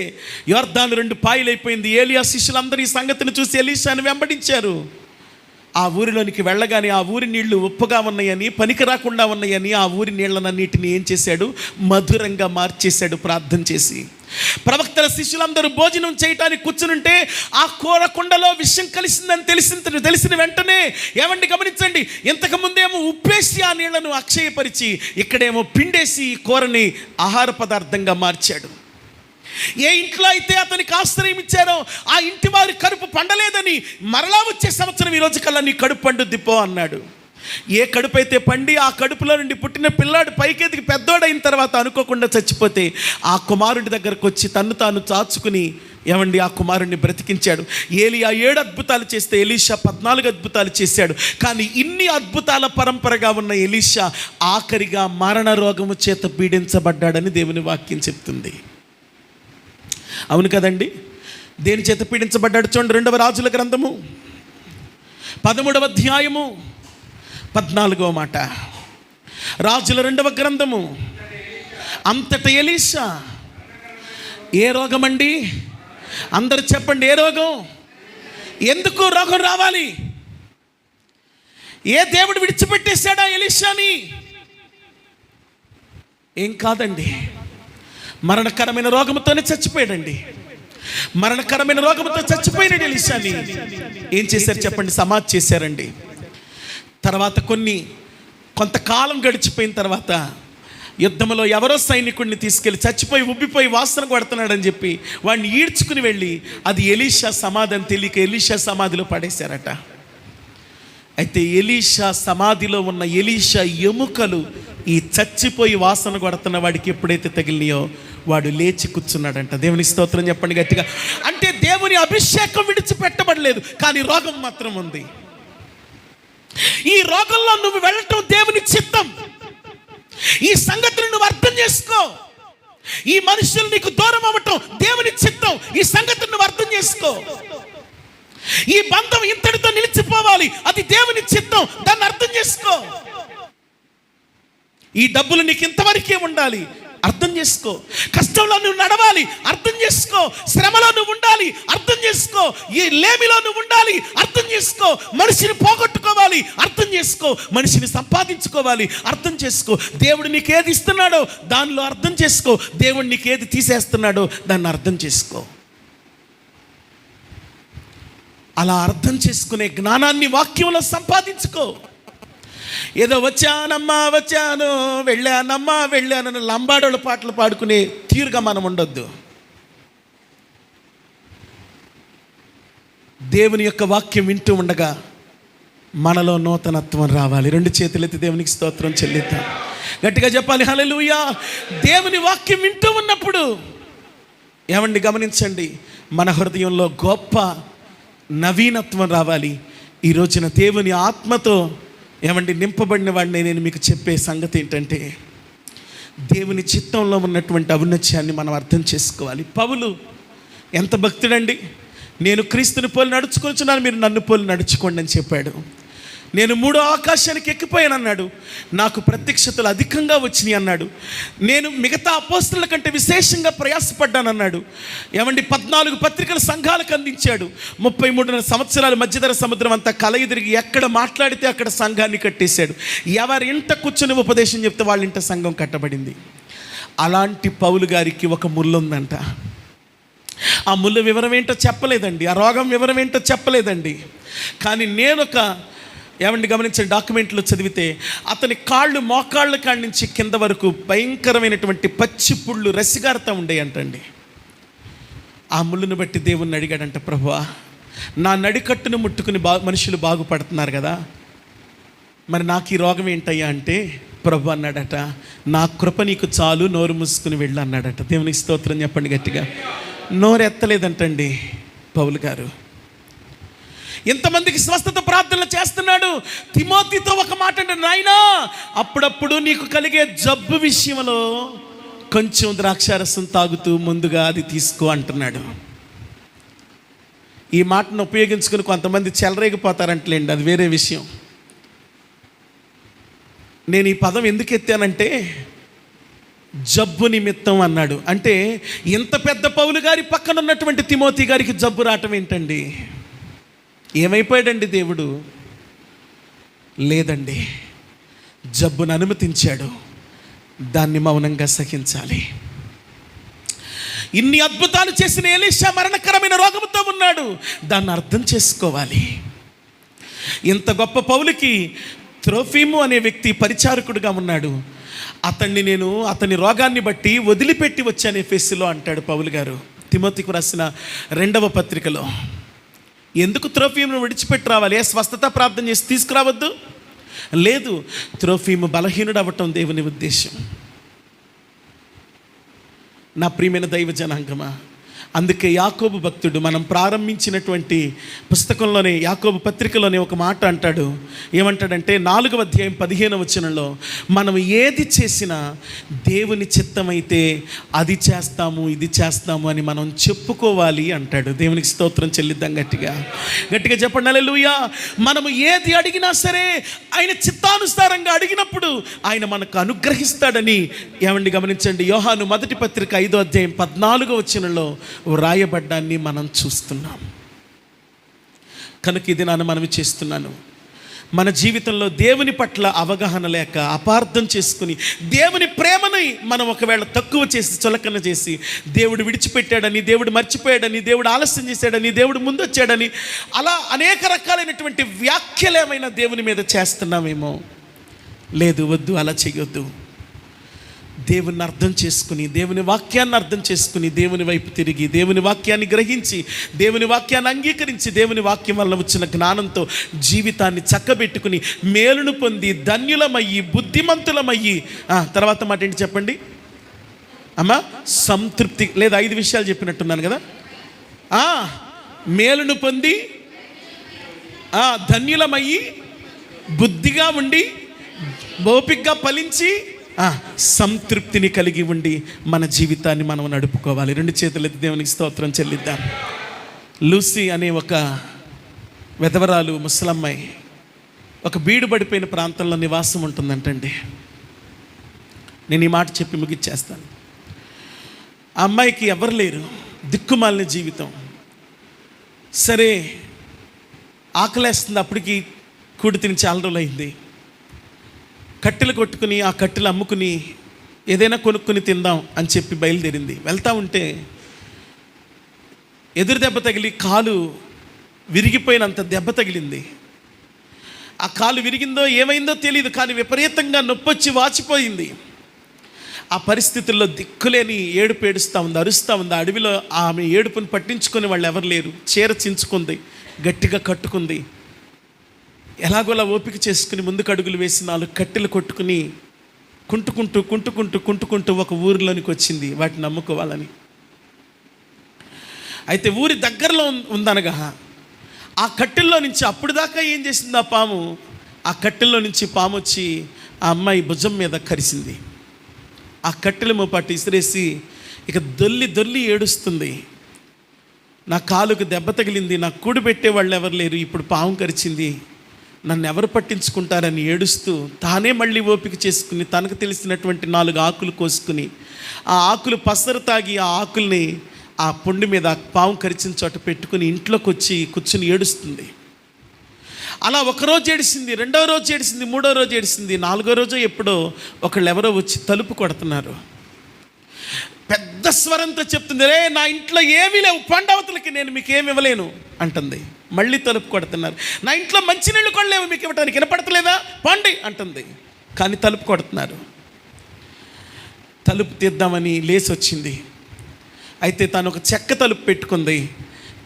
యొర్దాను 2 పాయలైపోయింది. ఏలియా శిష్యులందరూ ఈ సంగతిని చూసి ఎలీషాను వెంబడించారు. ఆ ఊరిలోనికి వెళ్ళగానే ఆ ఊరి నీళ్లు ఉప్పుగా ఉన్నాయని, పనికి రాకుండా ఉన్నాయని ఆ ఊరి నీళ్ళనన్నిటిని ఏం చేశాడు? మధురంగా మార్చేశాడు ప్రార్థన చేసి. ప్రవక్తల శిష్యులందరూ భోజనం చేయటానికి కూర్చునుంటే ఆ కూర కుండలో విషం కలిసిందని తెలిసిన వెంటనే గమనించండి, ఇంతకుముందేమో ఉప్పేసి ఆ నీళ్లను అక్షయపరిచి, ఇక్కడేమో పిండేసి ఈ కూరని ఆహార పదార్థంగా మార్చాడు. ఏ ఇంట్లో అయితే అతనికి ఆశ్రయం ఇచ్చారో ఆ ఇంటి వారి కడుపు పండలేదని మరలా వచ్చే సంవత్సరం ఈ రోజు కల్లా నీ కడుపు పండుద్ది పో అన్నాడు. ఏ కడుపు అయితే పండి ఆ కడుపులో నుండి పుట్టిన పిల్లాడు పైకెదిగి పెద్దోడైన తర్వాత అనుకోకుండా చచ్చిపోతే ఆ కుమారుడి దగ్గరకు వచ్చి తన్ను తాను చాచుకుని ఆ కుమారుడిని బ్రతికించాడు. ఏలియా 7 అద్భుతాలు చేస్తే ఎలీషా 14 అద్భుతాలు చేశాడు. కానీ ఇన్ని అద్భుతాల పరంపరగా ఉన్న ఎలీషా ఆఖరిగా మరణ రోగము చేత పీడించబడ్డాడని దేవుని వాక్యం చెప్తుంది. అవును కదండి. దేని చేత పీడించబడ్డాడు చూడండి. 2వ రాజుల గ్రంథము 13వ అధ్యాయము 14వ మాట. రాజుల 2వ గ్రంథము. అంతట ఎలీషా, ఏ రోగం అండి? అందరు చెప్పండి, ఏ రోగం? ఎందుకు రోగం రావాలి? ఏ దేవుడు విడిచిపెట్టేశాడా ఎలీషాని? ఏం కాదండి, మరణకరమైన రోగముతోనే చచ్చిపోయాడండి. మరణకరమైన రోగముతో చచ్చిపోయినాడు ఎలీషాని. ఏం చేశారు చెప్పండి? సమాధి చేశారండి. తర్వాత కొంతకాలం గడిచిపోయిన తర్వాత యుద్ధంలో ఎవరో సైనికుడిని తీసుకెళ్ళి చచ్చిపోయి ఉబ్బిపోయి వాసన కొడుతున్నాడని చెప్పి వాడిని ఈడ్చుకుని వెళ్ళి అది ఎలీషా సమాధి అని తెలియక ఎలీషా సమాధిలో పడేశారట. అయితే ఎలీషా సమాధిలో ఉన్న ఎలీషా ఎముకలు ఈ చచ్చిపోయి వాసన కొడుతున్న వాడికి ఎప్పుడైతే తగిలినాయో వాడు లేచి కూర్చున్నాడంట. దేవుని స్తోత్రం చెప్పండి గట్టిగా. అంటే దేవుని అభిషేకం విడిచిపెట్టబడలేదు, కానీ రోగం మాత్రం ఉంది. ఈ రోగంలో నువ్వు వెళ్ళటం దేవుని చిత్తం. ఈ సంగతిని నువ్వు అర్థం చేసుకో. ఈ మనుషులు నీకు దూరం అవ్వటం దేవుని చిత్తం. ఈ సంగతిని నువ్వు అర్థం చేసుకో. ఈ బంధం ఇంతటితో నిలిచిపోవాలి, అది దేవుని చిత్తం. దాన్ని అర్థం చేసుకో. ఈ డబ్బులు నీకు ఇంతవరకే ఉండాలి, అర్థం చేసుకో. కష్టంలో నువ్వు నడవాలి, అర్థం చేసుకో. శ్రమలో నువ్వు ఉండాలి, అర్థం చేసుకో. ఈ లేమిలో నువ్వు ఉండాలి, అర్థం చేసుకో. మనిషిని పోగొట్టుకోవాలి, అర్థం చేసుకో. మనిషిని సంపాదించుకోవాలి, అర్థం చేసుకో. దేవుడు నీకు ఏది ఇస్తున్నాడో దానిలో అర్థం చేసుకో. దేవుడు నీకు ఏది తీసేస్తున్నాడో దాన్ని అర్థం చేసుకో. అలా అర్థం చేసుకునే జ్ఞానాన్ని వాక్యంలో సంపాదించుకో. ఏదో వచ్చాను వెళ్ళానని లంబాడోళ్ళ పాటలు పాడుకునే తీరుగా మనం ఉండొద్దు. దేవుని యొక్క వాక్యం వింటూ ఉండగా మనలో నూతనత్వం రావాలి. 2 చేతులెత్తి దేవునికి స్తోత్రం చెల్లిద్దాం. గట్టిగా చెప్పాలి హల్లెలూయా. దేవుని వాక్యం వింటూ ఉన్నప్పుడు ఏమండి గమనించండి, మన హృదయంలో గొప్ప నవీనత్వం రావాలి. ఈ రోజున దేవుని ఆత్మతో ఏమండి నింపబడిన వాడిని నేను మీకు చెప్పే సంగతి ఏంటంటే, దేవుని చిత్తంలో ఉన్నటువంటి ఔన్నత్యాన్ని మనం అర్థం చేసుకోవాలి. పౌలు ఎంత భక్తుడండి. నేను క్రీస్తుని పోలి నడుచుకొనిచున్నాను, మీరు నన్ను పోలి నడుచుకోండి అని చెప్పాడు. నేను 3వ ఆకాశానికి ఎక్కిపోయాను అన్నాడు. నాకు ప్రత్యక్షతలు అధికంగా వచ్చినాయి అన్నాడు. నేను మిగతా అపోస్తలుల కంటే విశేషంగా ప్రయాసపడ్డాను అన్నాడు. ఏమండి 14 పత్రికలు సంఘాలకు అందించాడు. 33 సంవత్సరాలు మధ్యధర సముద్రం అంతా కలయి ఎక్కడ మాట్లాడితే అక్కడ సంఘాన్ని కట్టేశాడు. ఎవరి ఇంట కూర్చొని ఉపదేశం చెప్తే వాళ్ళ ఇంట సంఘం కట్టబడింది. అలాంటి పౌలు గారికి ఒక ముళ్ళు ఉందంట. ఆ ముళ్ళు వివరం ఏంటో చెప్పలేదండి, ఆ రోగం వివరం ఏంటో చెప్పలేదండి. కానీ ఏమండి గమనించండి, డాక్యుమెంట్లో చదివితే అతని కాళ్ళు మోకాళ్ళ కాడి నుంచి కింద వరకు భయంకరమైనటువంటి పచ్చి పుళ్ళు రసిగారుతూ ఉండేయంటండి. ఆ ముళ్ళును బట్టి దేవుణ్ణి అడిగాడంట, ప్రభువా నా నడికట్టును ముట్టుకుని మనుషులు బాగుపడుతున్నారు కదా, మరి నాకు ఈ రోగం ఏంటయ్యా అంటే ప్రభు అన్నాడట, నా కృప నీకు చాలు, నోరు మూసుకుని వెళ్ళు అన్నాడట. దేవునికి స్తోత్రం చెప్పండి గట్టిగా. నోరు ఎత్తలేదంటండి పౌలు గారు. ఎంతమందికి స్వస్థత ప్రార్థనలు చేస్తున్నాడు. తిమోతితో ఒక మాట అంటే, నాయనా అప్పుడప్పుడు నీకు కలిగే జబ్బు విషయంలో కొంచెం ద్రాక్షారసం తాగుతూ ముందుగా అది తీసుకో అంటున్నాడు. ఈ మాటను ఉపయోగించుకుని కొంతమంది చెలరేగిపోతారంటలేండి, అది వేరే విషయం. నేను ఈ పదం ఎందుకు ఎత్తానంటే, జబ్బు నిమిత్తం అన్నాడు. అంటే ఇంత పెద్ద పౌలు గారి పక్కన ఉన్నటువంటి తిమోతి గారికి జబ్బు రావటం ఏంటండి? ఏమైపోయాడండి దేవుడు? లేదండి, జబ్బును అనుమతించాడు, దాన్ని మౌనంగా సహించాలి. ఇన్ని అద్భుతాలు చేసిన ఎలీషా మరణకరమైన రోగంతో ఉన్నాడు, దాన్ని అర్థం చేసుకోవాలి. ఇంత గొప్ప పౌలుకి త్రోఫీము అనే వ్యక్తి పరిచారకుడుగా ఉన్నాడు. అతని రోగాన్ని బట్టి వదిలిపెట్టి వచ్చాను ఎఫెసులో అంటాడు పౌలు గారు తిమోతికి రాసిన 2వ పత్రికలో. ఎందుకు త్రోఫీమును విడిచిపెట్టి రావాలి? స్వస్థత ప్రార్థన చేసి తీసుకురావద్దు? లేదు, త్రోఫీము బలహీనుడు అవ్వటం దేవుని ఉద్దేశం. నా ప్రియమైన దైవ జనాంగమా, అందుకే యాకోబు భక్తుడు మనం ప్రారంభించినటువంటి పుస్తకంలోనే యాకోబు పత్రికలోనే ఒక మాట అంటాడు. ఏమంటాడంటే 4వ అధ్యాయం 15వ వచనంలో, మనం ఏది చేసినా దేవుని చిత్తమైతే అది చేస్తాము, ఇది చేస్తాము అని మనం చెప్పుకోవాలి అంటాడు. దేవునికి స్తోత్రం చెల్లిద్దాం గట్టిగా. గట్టిగా చెప్పండి హల్లెలూయా. మనము ఏది అడిగినా సరే ఆయన చిత్తానుసారంగా అడిగినప్పుడు ఆయన మనకు అనుగ్రహిస్తాడని ఏమండి గమనించండి. యోహాను మొదటి పత్రిక 5వ అధ్యాయం 14వ వచనంలో వ్రాయబడ్డాన్ని మనం చూస్తున్నాం. కనుక ఇది నన్ను మనవి చేస్తున్నాను, మన జీవితంలో దేవుని పట్ల అవగాహన లేక అపార్థం చేసుకుని దేవుని ప్రేమని మనం ఒకవేళ తక్కువ చేసి చులకన చేసి దేవుడు విడిచిపెట్టాడని, దేవుడు మర్చిపోయాడని, దేవుడు ఆలస్యం చేశాడని, దేవుడు ముందొచ్చాడని అలా అనేక రకాలైనటువంటి వ్యాఖ్యలేమైనా దేవుని మీద చేస్తున్నామేమో. లేదు, వద్దు, అలా చేయొద్దు. దేవుని అర్థం చేసుకుని, దేవుని వాక్యాన్ని అర్థం చేసుకుని, దేవుని వైపు తిరిగి, దేవుని వాక్యాన్ని గ్రహించి, దేవుని వాక్యాన్ని అంగీకరించి, దేవుని వాక్యం వల్ల వచ్చిన జ్ఞానంతో జీవితాన్ని చక్కబెట్టుకుని మేలును పొంది ధన్యులమయ్యి బుద్ధిమంతులమయ్యి తర్వాత మాట ఏంటి చెప్పండి అమ్మా? సంతృప్తి. లేదా 5 విషయాలు చెప్పినట్టున్నాను కదా. మేలును పొంది ధన్యులమయ్యి బుద్ధిగా ఉండి ఓపికగా ఫలించి సంతృప్తిని కలిగి ఉండి మన జీవితాన్ని మనం నడుపుకోవాలి. 2 చేతులెత్తి దేవునికి స్తోత్రం చెల్లిద్దాం. లూసీ అనే ఒక వెధవరాలు ముసలమ్మాయి ఒక బీడు పడిపోయిన ప్రాంతంలో నివాసం ఉంటుందంటండి. నేను ఈ మాట చెప్పి ముగిచ్చేస్తాను. ఆ అమ్మాయికి ఎవరు లేరు, దిక్కుమాలిన జీవితం. సరే, ఆకలేస్తుంది, అప్పటికి కూడి తిని చాలా రోజులు అయింది. కట్టెలు కొట్టుకుని ఆ కట్టెలు అమ్ముకుని ఏదైనా కొనుక్కుని తిందాం అని చెప్పి బయలుదేరింది. వెళ్తూ ఉంటే ఎదురు దెబ్బ తగిలి కాలు విరిగిపోయినంత దెబ్బ తగిలింది. ఆ కాలు విరిగిందో ఏమైందో తెలియదు, కానీ విపరీతంగా నొప్పొచ్చి వాచిపోయింది. ఆ పరిస్థితుల్లో దిక్కులేని ఏడుపు ఏడుస్తూ ఉంది, అరుస్తూ ఉంది. ఆ అడవిలో ఆమె ఏడుపుని పట్టించుకొని వాళ్ళు ఎవరు లేరు. చీర చించుకుంది, గట్టిగా కట్టుకుంది. ఎలాగోలా ఓపిక చేసుకుని ముందుకు అడుగులు వేసి 4 కట్టెలు కొట్టుకుని కుంటుకుంటూ ఒక ఊరిలోనికి వచ్చింది వాటిని నమ్ముకోవాలని. అయితే ఊరి దగ్గరలో ఉందనగా ఆ కట్టెల్లో నుంచి అప్పుడు దాకా ఏం చేసింది ఆ పాము, ఆ కట్టెల్లో నుంచి పాము వచ్చి ఆ అమ్మాయి భుజం మీద కరిసింది. ఆ కట్టెల మోపాటు ఇసిరేసి ఇక దొల్లి ఏడుస్తుంది. నా కాలుకు దెబ్బ తగిలింది, నాకు కూడు పెట్టేవాళ్ళు ఎవరు లేరు, ఇప్పుడు పాము కరిచింది, నన్ను ఎవరు పట్టించుకుంటారని ఏడుస్తూ తానే మళ్ళీ ఓపిక చేసుకుని తనకు తెలిసినటువంటి 4 ఆకులు కోసుకుని ఆ ఆకులు పసరు తాగి ఆ ఆకుల్ని ఆ పొండి మీద పాము కరిచిన చోట పెట్టుకుని ఇంట్లోకి వచ్చి కూర్చుని ఏడుస్తుంది. అలా ఒకరోజు ఏడిసింది, 2వ రోజు ఏడిసింది, 3వ రోజు ఏడిసింది. 4వ రోజు ఎప్పుడో ఒకళ్ళు ఎవరో వచ్చి తలుపు కొడుతున్నారు. పెద్ద స్వరంతో చెప్తుంది, రే నా ఇంట్లో ఏమీ లేవు, పండవతలకి నేను మీకు ఏమి ఇవ్వలేను అంటుంది. మళ్ళీ తలుపు కొడుతున్నారు, నా ఇంట్లో మంచినీళ్ళు కూడా లేవు మీకు ఇవ్వడానికి, వినపడతలేదా, పండి అంటుంది. కానీ తలుపు కొడుతున్నారు. తలుపు తీద్దామని లేచి వచ్చింది. అయితే తను ఒక చెక్క తలుపు పెట్టుకుంది.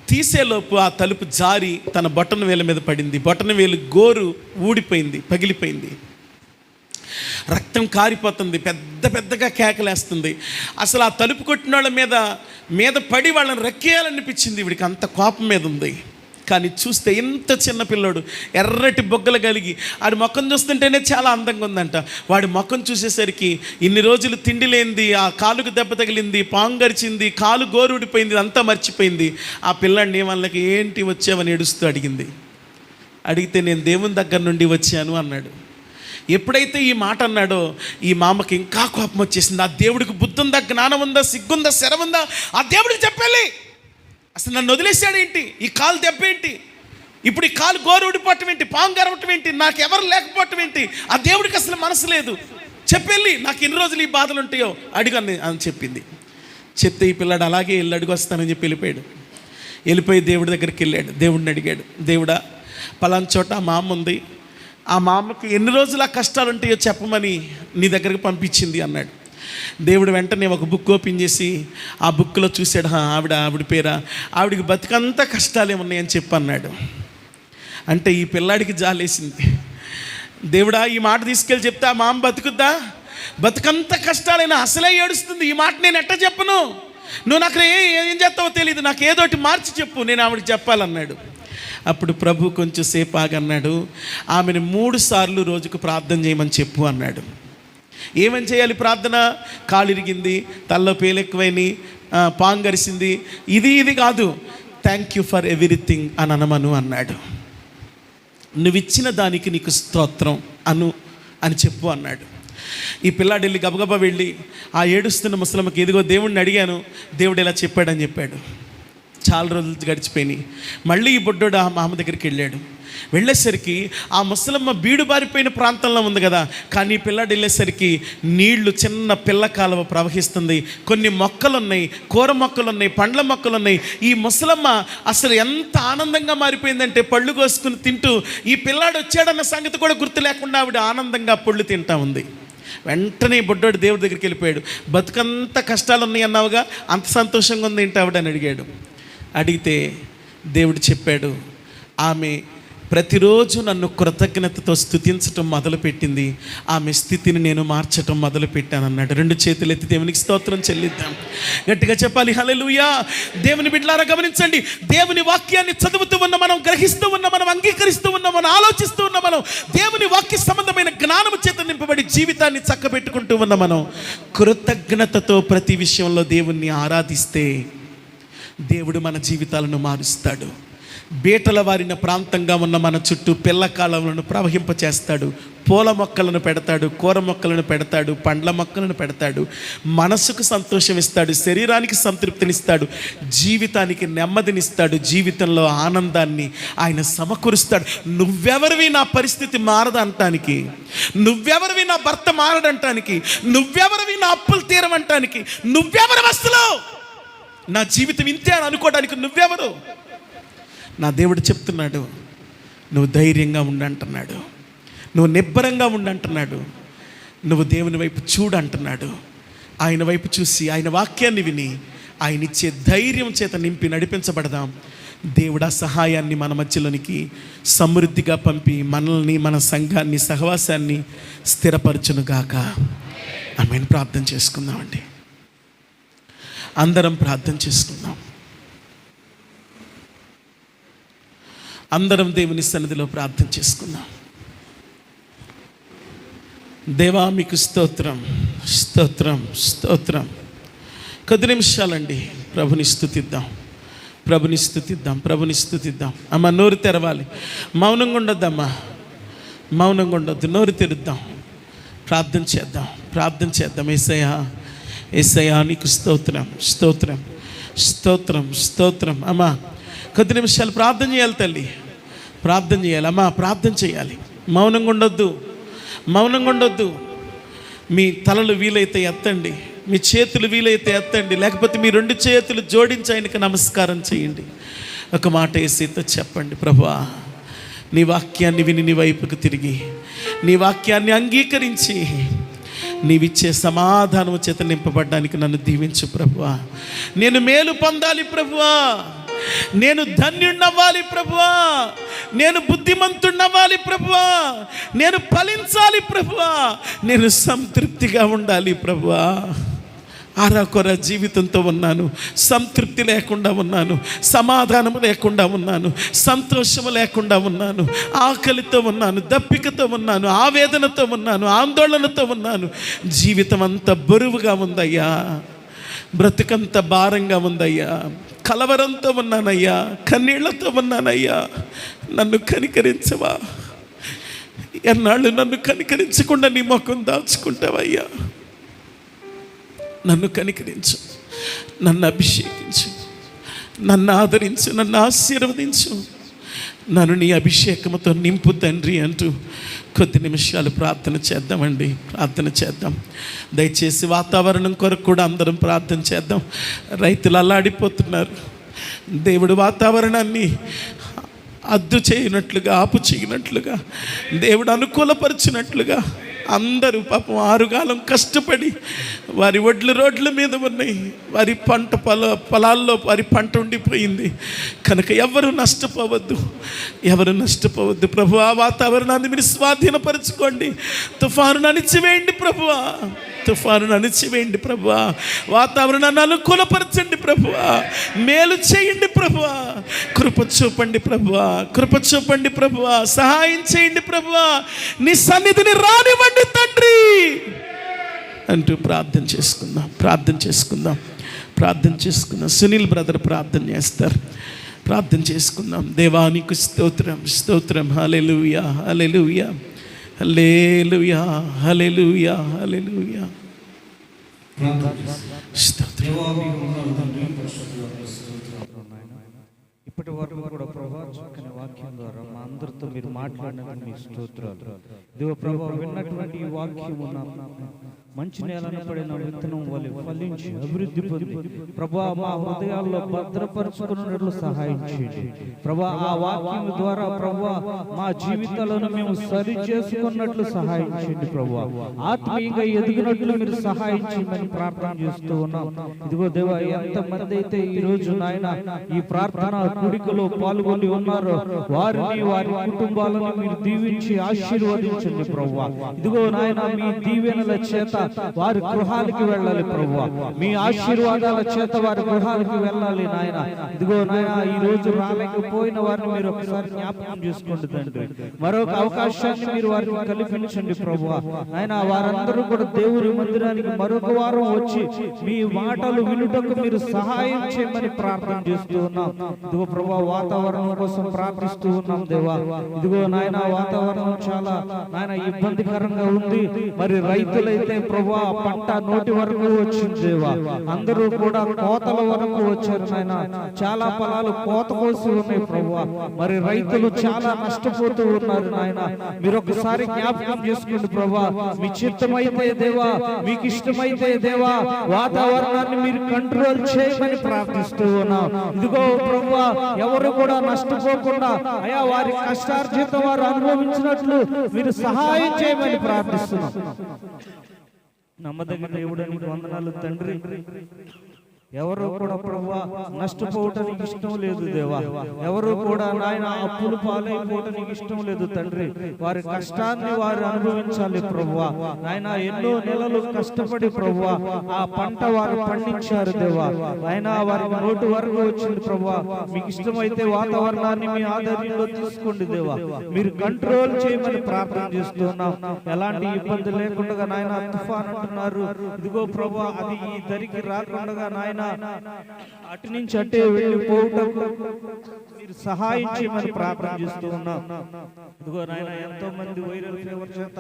తీసేలోపు ఆ తలుపు జారి తన బొటన వేల మీద పడింది. బొటన వేలు గోరు ఊడిపోయింది, పగిలిపోయింది. రక్తం కారిపోతుంది, పెద్దగా కేకలేస్తుంది. అసలు ఆ తలుపు కొట్టిన వాళ్ళ మీద పడి వాళ్ళని రక్కేయాలనిపించింది. వీడికి అంత కోపం మీద ఉంది. కానీ చూస్తే ఇంత చిన్న పిల్లోడు, ఎర్రటి బొగ్గలు కలిగి, ఆడి ముఖం చూస్తుంటేనే చాలా అందంగా ఉందంట. వాడి ముఖం చూసేసరికి ఇన్ని రోజులు తిండి లేనిది, ఆ కాలుకు దెబ్బ తగిలింది, పాము గరిచింది, కాలు గోరుడిపోయింది, అంతా మర్చిపోయింది. ఆ పిల్లాడిని వాళ్ళకి ఏంటి వచ్చావని ఏడుస్తూ అడిగితే నేను దేవుని దగ్గర నుండి వచ్చాను అన్నాడు. ఎప్పుడైతే ఈ మాట అన్నాడో ఈ మామకి ఇంకా కోపం వచ్చేసింది. ఆ దేవుడికి బుద్ధి ఉందా, జ్ఞానం ఉందా, సిగ్గుందా, శరముందా, ఆ దేవుడికి చెప్పాలి. అసలు నన్ను వదిలేశాడు ఏంటి, ఈ కాలు దెబ్బ ఏంటి, ఇప్పుడు ఈ కాలు గోరు ఊడిపోవటం ఏంటి, పాము గరవటం ఏంటి, నాకు ఎవరు లేకపోవటం ఏంటి, ఆ దేవుడికి అసలు మనసు లేదు, చెప్పెళ్ళి నాకు ఎన్ని రోజులు ఈ బాధలు ఉంటాయో అడిగాను అని చెప్పింది. చెప్తే ఈ పిల్లాడు అలాగే వెళ్ళి అడిగి వస్తానని చెప్పి వెళ్ళిపోయి దేవుడి దగ్గరికి వెళ్ళాడు. దేవుడిని అడిగాడు, దేవుడా పలానా చోట మా అమ్మ ఉంది, ఆ మా అమ్మకి ఎన్ని రోజులు ఆ కష్టాలు ఉంటాయో చెప్పమని నీ దగ్గరికి పంపించింది అన్నాడు. దేవుడు వెంటనే ఒక బుక్ ఓపెన్ చేసి ఆ బుక్లో చూశాడు, ఆవిడ పేరా, ఆవిడికి బతికంతా కష్టాలే ఉన్నాయని చెప్పి అన్నాడు. అంటే ఈ పిల్లాడికి జాలేసింది. దేవుడా ఈ మాట తీసుకెళ్ళి చెప్తే ఆ మామ బతుకుద్దా, బతుకంత కష్టాలైనా అసలే ఏడుస్తుంది, ఈ మాట నేను ఎట్ట చెప్పను, నువ్వు నాకు ఏం చేస్తావో తెలియదు, నాకు ఏదోటి మార్చి చెప్పు, నేను ఆవిడకి చెప్పాలన్నాడు. అప్పుడు ప్రభు కొంచెం సేపు ఆగన్నాడు, ఆమెను 3 సార్లు రోజుకు ప్రార్థన చేయమని చెప్పు అన్నాడు. ఏమని చేయాలి ప్రార్థన, కాలు ఇరిగింది, తల్లో పేలెక్కువైంది, పాము గరిసింది, ఇది కాదు, థ్యాంక్ యూ ఫర్ ఎవ్రీథింగ్ అని అనమను అన్నాడు. నువ్వు ఇచ్చిన దానికి నీకు స్తోత్రం అని చెప్పు అన్నాడు. ఈ పిల్లాడు వెళ్ళి గబగబా వెళ్ళి ఆ ఏడుస్తున్న ముసలమ్మకి ఇదిగో దేవుడిని అడిగాను, దేవుడు ఇలా చెప్పాడని చెప్పాడు. చాలా రోజులు గడిచిపోయినాయి. మళ్ళీ ఈ బుడ్డోడు ఆ మామ దగ్గరికి వెళ్ళేసరికి ఆ ముసలమ్మ బీడు బారిపోయిన ప్రాంతంలో ఉంది కదా, కానీ పిల్లాడు వెళ్ళేసరికి నీళ్లు చిన్న పిల్ల కాలువ ప్రవహిస్తుంది, కొన్ని మొక్కలు ఉన్నాయి, కూర మొక్కలు ఉన్నాయి, పండ్ల మొక్కలు ఉన్నాయి. ఈ ముసలమ్మ అసలు ఎంత ఆనందంగా మారిపోయిందంటే పళ్ళు కోసుకుని తింటూ, ఈ పిల్లాడు వచ్చాడన్న సంగతి కూడా గుర్తు లేకుండా ఆవిడ ఆనందంగా పళ్ళు తింటా ఉంది. వెంటనే బుడ్డోడు దేవుడి దగ్గరికి వెళ్ళిపోయాడు. బతుకంత కష్టాలు ఉన్నాయి అన్నావుగా, అంత సంతోషంగా ఉంది ఏంటి ఆవిడని అడిగితే దేవుడు చెప్పాడు, ఆమె ప్రతిరోజు నన్ను కృతజ్ఞతతో స్తుతించటం మొదలుపెట్టింది, ఆమె స్థితిని నేను మార్చటం మొదలుపెట్టాను అన్నాడు. 2 చేతులు ఎత్తి దేవునికి స్తోత్రం చెల్లిద్దాం, గట్టిగా చెప్పాలి హల్లెలూయా. దేవుని బిడ్డలారా గమనించండి, దేవుని వాక్యాన్ని చదువుతూ ఉన్న మనం, గ్రహిస్తూ ఉన్న మనం, అంగీకరిస్తూ ఉన్న మనం, ఆలోచిస్తూ ఉన్న మనం, దేవుని వాక్య సంబంధమైన జ్ఞానము చేత నింపబడి జీవితాన్ని చక్కబెట్టుకుంటూ ఉన్న మనం, కృతజ్ఞతతో ప్రతి విషయంలో దేవుణ్ణి ఆరాధిస్తే దేవుడు మన జీవితాలను మారుస్తాడు. బీటల వారిన ప్రాంతంగా ఉన్న మన చుట్టూ పిల్ల కాలువలను ప్రవహింపచేస్తాడు. పూల మొక్కలను పెడతాడు, కూర మొక్కలను పెడతాడు, పండ్ల మొక్కలను పెడతాడు. మనసుకు సంతోషం ఇస్తాడు, శరీరానికి సంతృప్తినిస్తాడు, జీవితానికి నెమ్మదినిస్తాడు, జీవితంలో ఆనందాన్ని ఆయన సమకూరుస్తాడు. నువ్వెవరివి నా పరిస్థితి మారదంటానికి, నువ్వెవరివి నా భర్త మారడంటానికి, నువ్వెవరివి నా అప్పులు తీరమంటానికి, నువ్వెవరు వస్తులో నా జీవితం ఇంతే అని అనుకోవడానికి నువ్వెవరు? నా దేవుడు చెప్తున్నాడు, నువ్వు ధైర్యంగా ఉండంటున్నాడు, నువ్వు నిబ్బరంగా ఉండంటున్నాడు, నువ్వు దేవుని వైపు చూడంటున్నాడు. ఆయన వైపు చూసి ఆయన వాక్యాన్ని విని ఆయన ఇచ్చే ధైర్యం చేత నింపి నడిపించబడదాం. దేవుడు ఆ సహాయాన్ని మన మధ్యలోనికి సమృద్ధిగా పంపి మనల్ని, మన సంఘాన్ని, సహవాసాన్ని స్థిరపరచునుగాక. ఆమేన్. ప్రార్థన చేసుకుందామండి. అందరం ప్రార్థన చేసుకుందాం. అందరం దేవుని సన్నిధిలో ప్రార్థన చేసుకుందాం. దేవా మీకు స్తోత్రం, స్తోత్రం, స్తోత్రం. కొద్ది నిమిషాలండి ప్రభుని స్తుతిద్దాం, ప్రభుని స్తుతిద్దాం, ప్రభుని స్తుతిద్దాం. అమ్మ నోరు తెరవాలి, మౌనంగా ఉండొద్దమ్మా, మౌనంగా ఉండొద్దు, నోరు తెరుద్దాం, ప్రార్థన చేద్దాం, ప్రార్థన చేద్దాం. యేసయ్యా, యేసయ్యా నీకు స్తోత్రం, స్తోత్రం, స్తోత్రం, స్తోత్రం. అమ్మా కొద్ది నిమిషాలు ప్రార్థన చేయాలి తల్లి, ప్రార్థన చేయాలి అమ్మా, ప్రార్థన చేయాలి. మౌనంగా ఉండొద్దు, మౌనంగా ఉండొద్దు. మీ తలలు వీలైతే ఎత్తండి, మీ చేతులు వీలైతే ఎత్తండి, లేకపోతే మీ 2 చేతులు జోడించి ఆయనకి నమస్కారం చేయండి. ఒక మాట యేసయ్యతో చెప్పండి, ప్రభువా నీ వాక్యాన్ని విని నీ వైపుకు తిరిగి, నీ వాక్యాన్ని అంగీకరించి నీవిచ్చే సమాధానము చేత నింపబడ్డానికి నన్ను దీవించు ప్రభువా. నేను మేలు పొందాలి ప్రభువా, నేను ధన్యుణ్ణవ్వాలి ప్రభువా, నేను బుద్ధిమంతుణ్ణవ్వాలి ప్రభువా, నేను ఫలించాలి ప్రభువా, నేను సంతృప్తిగా ఉండాలి ప్రభువా. ఆరాకొర జీవితంతో ఉన్నాను, సంతృప్తి లేకుండా ఉన్నాను, సమాధానం లేకుండా ఉన్నాను, సంతోషము లేకుండా ఉన్నాను, ఆకలితో ఉన్నాను, దప్పికతో ఉన్నాను, ఆవేదనతో ఉన్నాను, ఆందోళనతో ఉన్నాను. జీవితం అంత బరువుగా ఉందయ్యా, బ్రతుకంత భారంగా ఉందయ్యా, కలవరంతో ఉన్నానయ్యా, కన్నీళ్లతో ఉన్నానయ్యా. నన్ను కనికరించవా? ఎన్నాళ్ళు నన్ను కనికరించకుండా నీ ముఖం దాచుకుంటావయ్యా? నన్ను కనికరించు, నన్ను అభిషేకించు, నన్ను ఆదరించు, నన్ను ఆశీర్వదించు, నన్ను నీ అభిషేకముతో నింపు తండ్రి అంటూ కొద్ది నిమిషాలు ప్రార్థన చేద్దామండి, ప్రార్థన చేద్దాం. దయచేసి వాతావరణం కొరకు కూడా అందరం ప్రార్థన చేద్దాం. రైతులు అల్లాడిపోతున్నారు. దేవుడు వాతావరణాన్ని అద్దు చేయనట్లుగా, ఆపు చేయనట్లుగా, దేవుడు అనుకూలపరిచినట్లుగా అందరూ పాపం ఆరుగాలం కష్టపడి వారి ఒడ్లు రోడ్ల మీద ఉన్నాయి, వారి పంట పొలాల్లో వారి పంట ఉండిపోయింది కనుక ఎవరు నష్టపోవద్దు, ఎవరు నష్టపోవద్దు. ప్రభు ఆ వాతావరణాన్ని మీరు స్వాధీనపరచుకోండి. తుఫానును అణిచివేయండి ప్రభువా, తుఫానును అణిచివేయండి ప్రభువా. వాతావరణాన్ని అనుకూలపరచండి ప్రభువా, మేలు చేయండి ప్రభువా, కృప చూపండి ప్రభువా, కృప చూపండి ప్రభువా, సహాయం చేయండి ప్రభువా, నీ సన్నిధిని రానివ్వండి తండ్రి అంటూ ప్రార్థన చేసుకుందాం, ప్రార్థన చేసుకుందాం, ప్రార్థన చేసుకుందాం. సునీల్ బ్రదర్ ప్రార్థన చేస్తారు, ప్రార్థన చేసుకుందాం. దేవానికి స్తోత్రం, స్తోత్రం. హల్లెలూయా, హల్లెలూయా, హల్లెలూయా, హల్లెలూయా, హల్లెలూయా. ఇప్పటి వరకు కూడా ప్రభా చక్కని వాక్యం ద్వారా మా అందరితో మీరు మాట్లాడినందుకు మీకు స్తోత్రాలు. ఇదిగో ప్రభా విన్నటువంటి ఈ వాక్యము మంచి నేలను పడిన విత్తనం వలె ఫలించి అభివృద్ధి పొంది ప్రభా మా హృదయాల్లో భద్రపరచుకున్నట్లు సహాయం చేయండి ప్రభా. ఆ వాక్యం ద్వారా ప్రభా మా జీవితాలను మేము సరి చేసుకున్నట్లు సహాయం చేయండి ప్రభా. ఆత్మీయంగా ఎదిగినట్లు మీరు సహాయం చేయమని ప్రార్థన చేస్తూ ఉన్నాం. ఇదిగో దేవా, ఎంతమంది అయితే ఈ రోజు నాయన ఈ ప్రార్థన కూడికలో పాల్గొని ఉన్నారో వారిని, వారి కుటుంబాలను మీరు దీవించి ఆశీర్వదించండి ప్రభువా. ఇదిగో నాయన మీ దీవెనల చేత వారి గృహాలకి వెళ్ళాలి ప్రభువా, మీ ఆశీర్వాదాల చేత వారి గృహాలకి వెళ్ళాలి నాయన. ఇదిగో నాయన ఈ రోజు రాలేకపోయిన వారిని మీరు ఒకసారి జ్ఞాపకం చేసుకోండి తండ్రి. మరొక అవకాశాన్ని మీరు వారికి కల్పించండి ప్రభువా. నాయన వారందరూ కూడా దేవుని మందిరానికి మరొక వారం వచ్చి మీ మాటలు వినుటకు మీరు సహాయం చేయమని ప్రార్థన చేస్తూ ఉన్నాం. ఇదిగో ప్రభా వాతావరణం కోసం ప్రార్థిస్తూ ఉన్నాం దేవా. ఇదిగో నాయన వాతావరణం చాలా నాయన ఇబ్బందికరంగా ఉంది. మరి రైతులైతే ప్రభా పంట నోటి వరకు వచ్చింది దేవా. అందరూ కూడా కోతల వరకు వచ్చారు నాయన. చాలా పొలాలు కోత కోసి ఉన్నాయి ప్రభా. మరి రైతులు చాలా నష్టపోతూ ఉన్నారు నాయన. మీరు ఒకసారి జ్ఞాపకం చేసుకోండి ప్రభా. మీ చిత్తమైతే దేవా, మీకు ఇష్టమైతే దేవా, వాతావరణాన్ని మీరు కంట్రోల్ చేయమని ప్రార్థిస్తూ ఉన్నాం. ఇదిగో ప్రభువా, ఎవరు కూడా నష్టపోకుండా అయా వారి కష్టార్జితం వారు అనుభవించినట్లు మీరు సహాయం చేయమని ప్రార్థిస్తున్నాం. నమ్మదగిన దేవుడా నీకు వందనాలు తండ్రి. ఎవరు కూడా ప్రభువా నష్టపోవటానికి ఇష్టం లేదు దేవా. ఎవరు కూడా నాయన అప్పులు పాలైపోవటానికి ఇష్టం లేదు తండ్రి. వారి కష్టాన్ని వారు అనుభవించాలి ప్రభువా. నాయన ఎన్నో నెలలు కష్టపడి ప్రభువా ఆ పంట వారు పండించారు దేవా. ఆయన వారి నోటి వరకు వచ్చింది ప్రభువా. మీకు ఇష్టమైతే వాతావరణాన్ని మీ ఆధీనంలో తీసుకోండి దేవా. మీరు కంట్రోల్ చేయమని ప్రార్థన చేస్తున్నాం. ఎలాంటి ఇబ్బంది లేకుండా నాయన తుఫాన్ అంటున్నారు. ఇదిగో ప్రభువా అది ఈ దరికి రాకుండా నాయన అటు నుంచి అటే వెళ్ళిపోవటకు మీరు సహాయం చేయమని ప్రార్థన చేస్తూ ఉన్నాం. ఇదిగో నాయన ఎంతో మంది వైరల్ ఫీవర్ చేత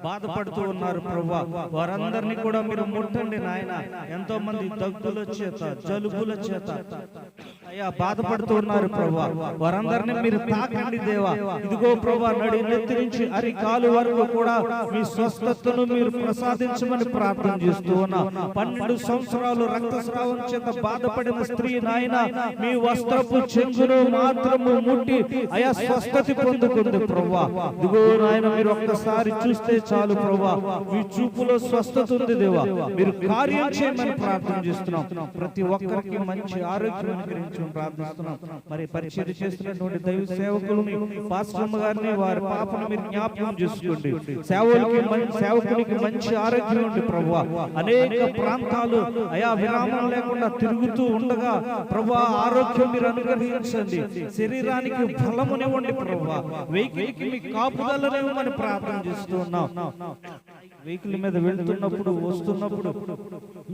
బాధపడుతూ ఉన్నారు ప్రభువా. వారందరినీ కూడా మీరు ముట్టండి నాయన. ఎంతో మంది దగ్గుల చేత జలుబుల చేత అయ్యా బాధపడుతూ ఉన్నారు ప్రభువా. వారందరినీ మీరు తాకండి దేవా. ఇదిగో ప్రభువా నడి నెత్తి నుంచి అరికాలు వరకు కూడా మీ స్వస్థతను మీరు ప్రసాదించమని ప్రార్థన చేస్తూ ఉన్నాం. 12 సంవత్సరాలు రక్తస్రావం చేత బాధపడిన స్త్రీ నాయన మీ వస్త్రపు చెంగును మాత్రము ముట్టి అయా స్వస్థత పొందుకుంది ప్రభువా. ఇదిగో నాయన మీరు ఒక్కసారి చూస్తే చాలు ప్రభువా. మీ చూపులో స్వస్థత ఉంది దేవా. మీరు కార్యం చేయమని ప్రార్థన చేస్తున్నాం. ప్రతి ఒక్కరికి మంచి ఆరోగ్యం అనుగ్రహించమని ప్రార్థిస్తున్నాం. మరి పరిచర్య చేస్తున్నటువంటి దైవ సేవకులని పాస్టర్మ గారిని వారి పాపను మీరు జ్ఞాపకం చేసుకోండి. సేవకునికి మంచి ఆరోగ్యం ఉంది ప్రభువా. అనేక ప్రాంతాలు అయా విరామం లేకుండా తిరుగుతూ ఉండగా ప్రభువా ఆరోగ్యం మీరు అనుగ్రహించండి. శరీరానికి బలమునివ్వండి ప్రభువా. వెహికల్కి మీ కాపుదలనివ్వమని ప్రార్థన చేస్తూ ఉన్నాం. వెహికల్ మీద వెళ్తున్నప్పుడు వస్తున్నప్పుడు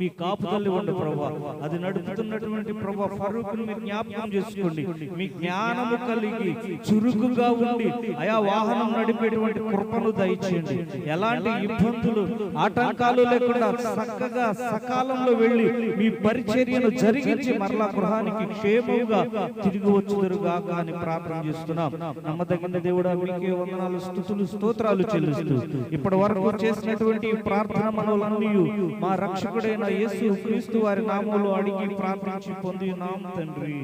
మీ కాపుదల్ని ఇవ్వండి ప్రభువా. అది నడుపుతున్నటువంటి ప్రభువా ఫరూక్ను మీరు జ్ఞాపకం చేసుకోండి. మీ జ్ఞానము కలిగి చురుకుగా ఉండి అయా వాహనం నడిపేటువంటి కృపను దయచేయండి. ఎలాంటి ఇబ్బందులు ఆటంకాలు లేకుండా చక్కగా సకాలంలో వెళ్ళి మీ పరిచర్యను జరిగించి మరలా గృహానికి క్షేమంగా తిరిగి వచ్చుదురుగా అని ప్రార్థన చేస్తున్నాం. నమ్మదగిన దేవుడా మీకే వందనాలు స్తుతులు స్తోత్రాలు చెల్లిస్తూ ఇప్పటి వరకు చేసినటువంటి ప్రార్థన మనవులన్నీ మా రక్షకుడైన యేసు క్రీస్తు వారి నామములో అడిగి ప్రార్థించి పొందినాం తండ్రి.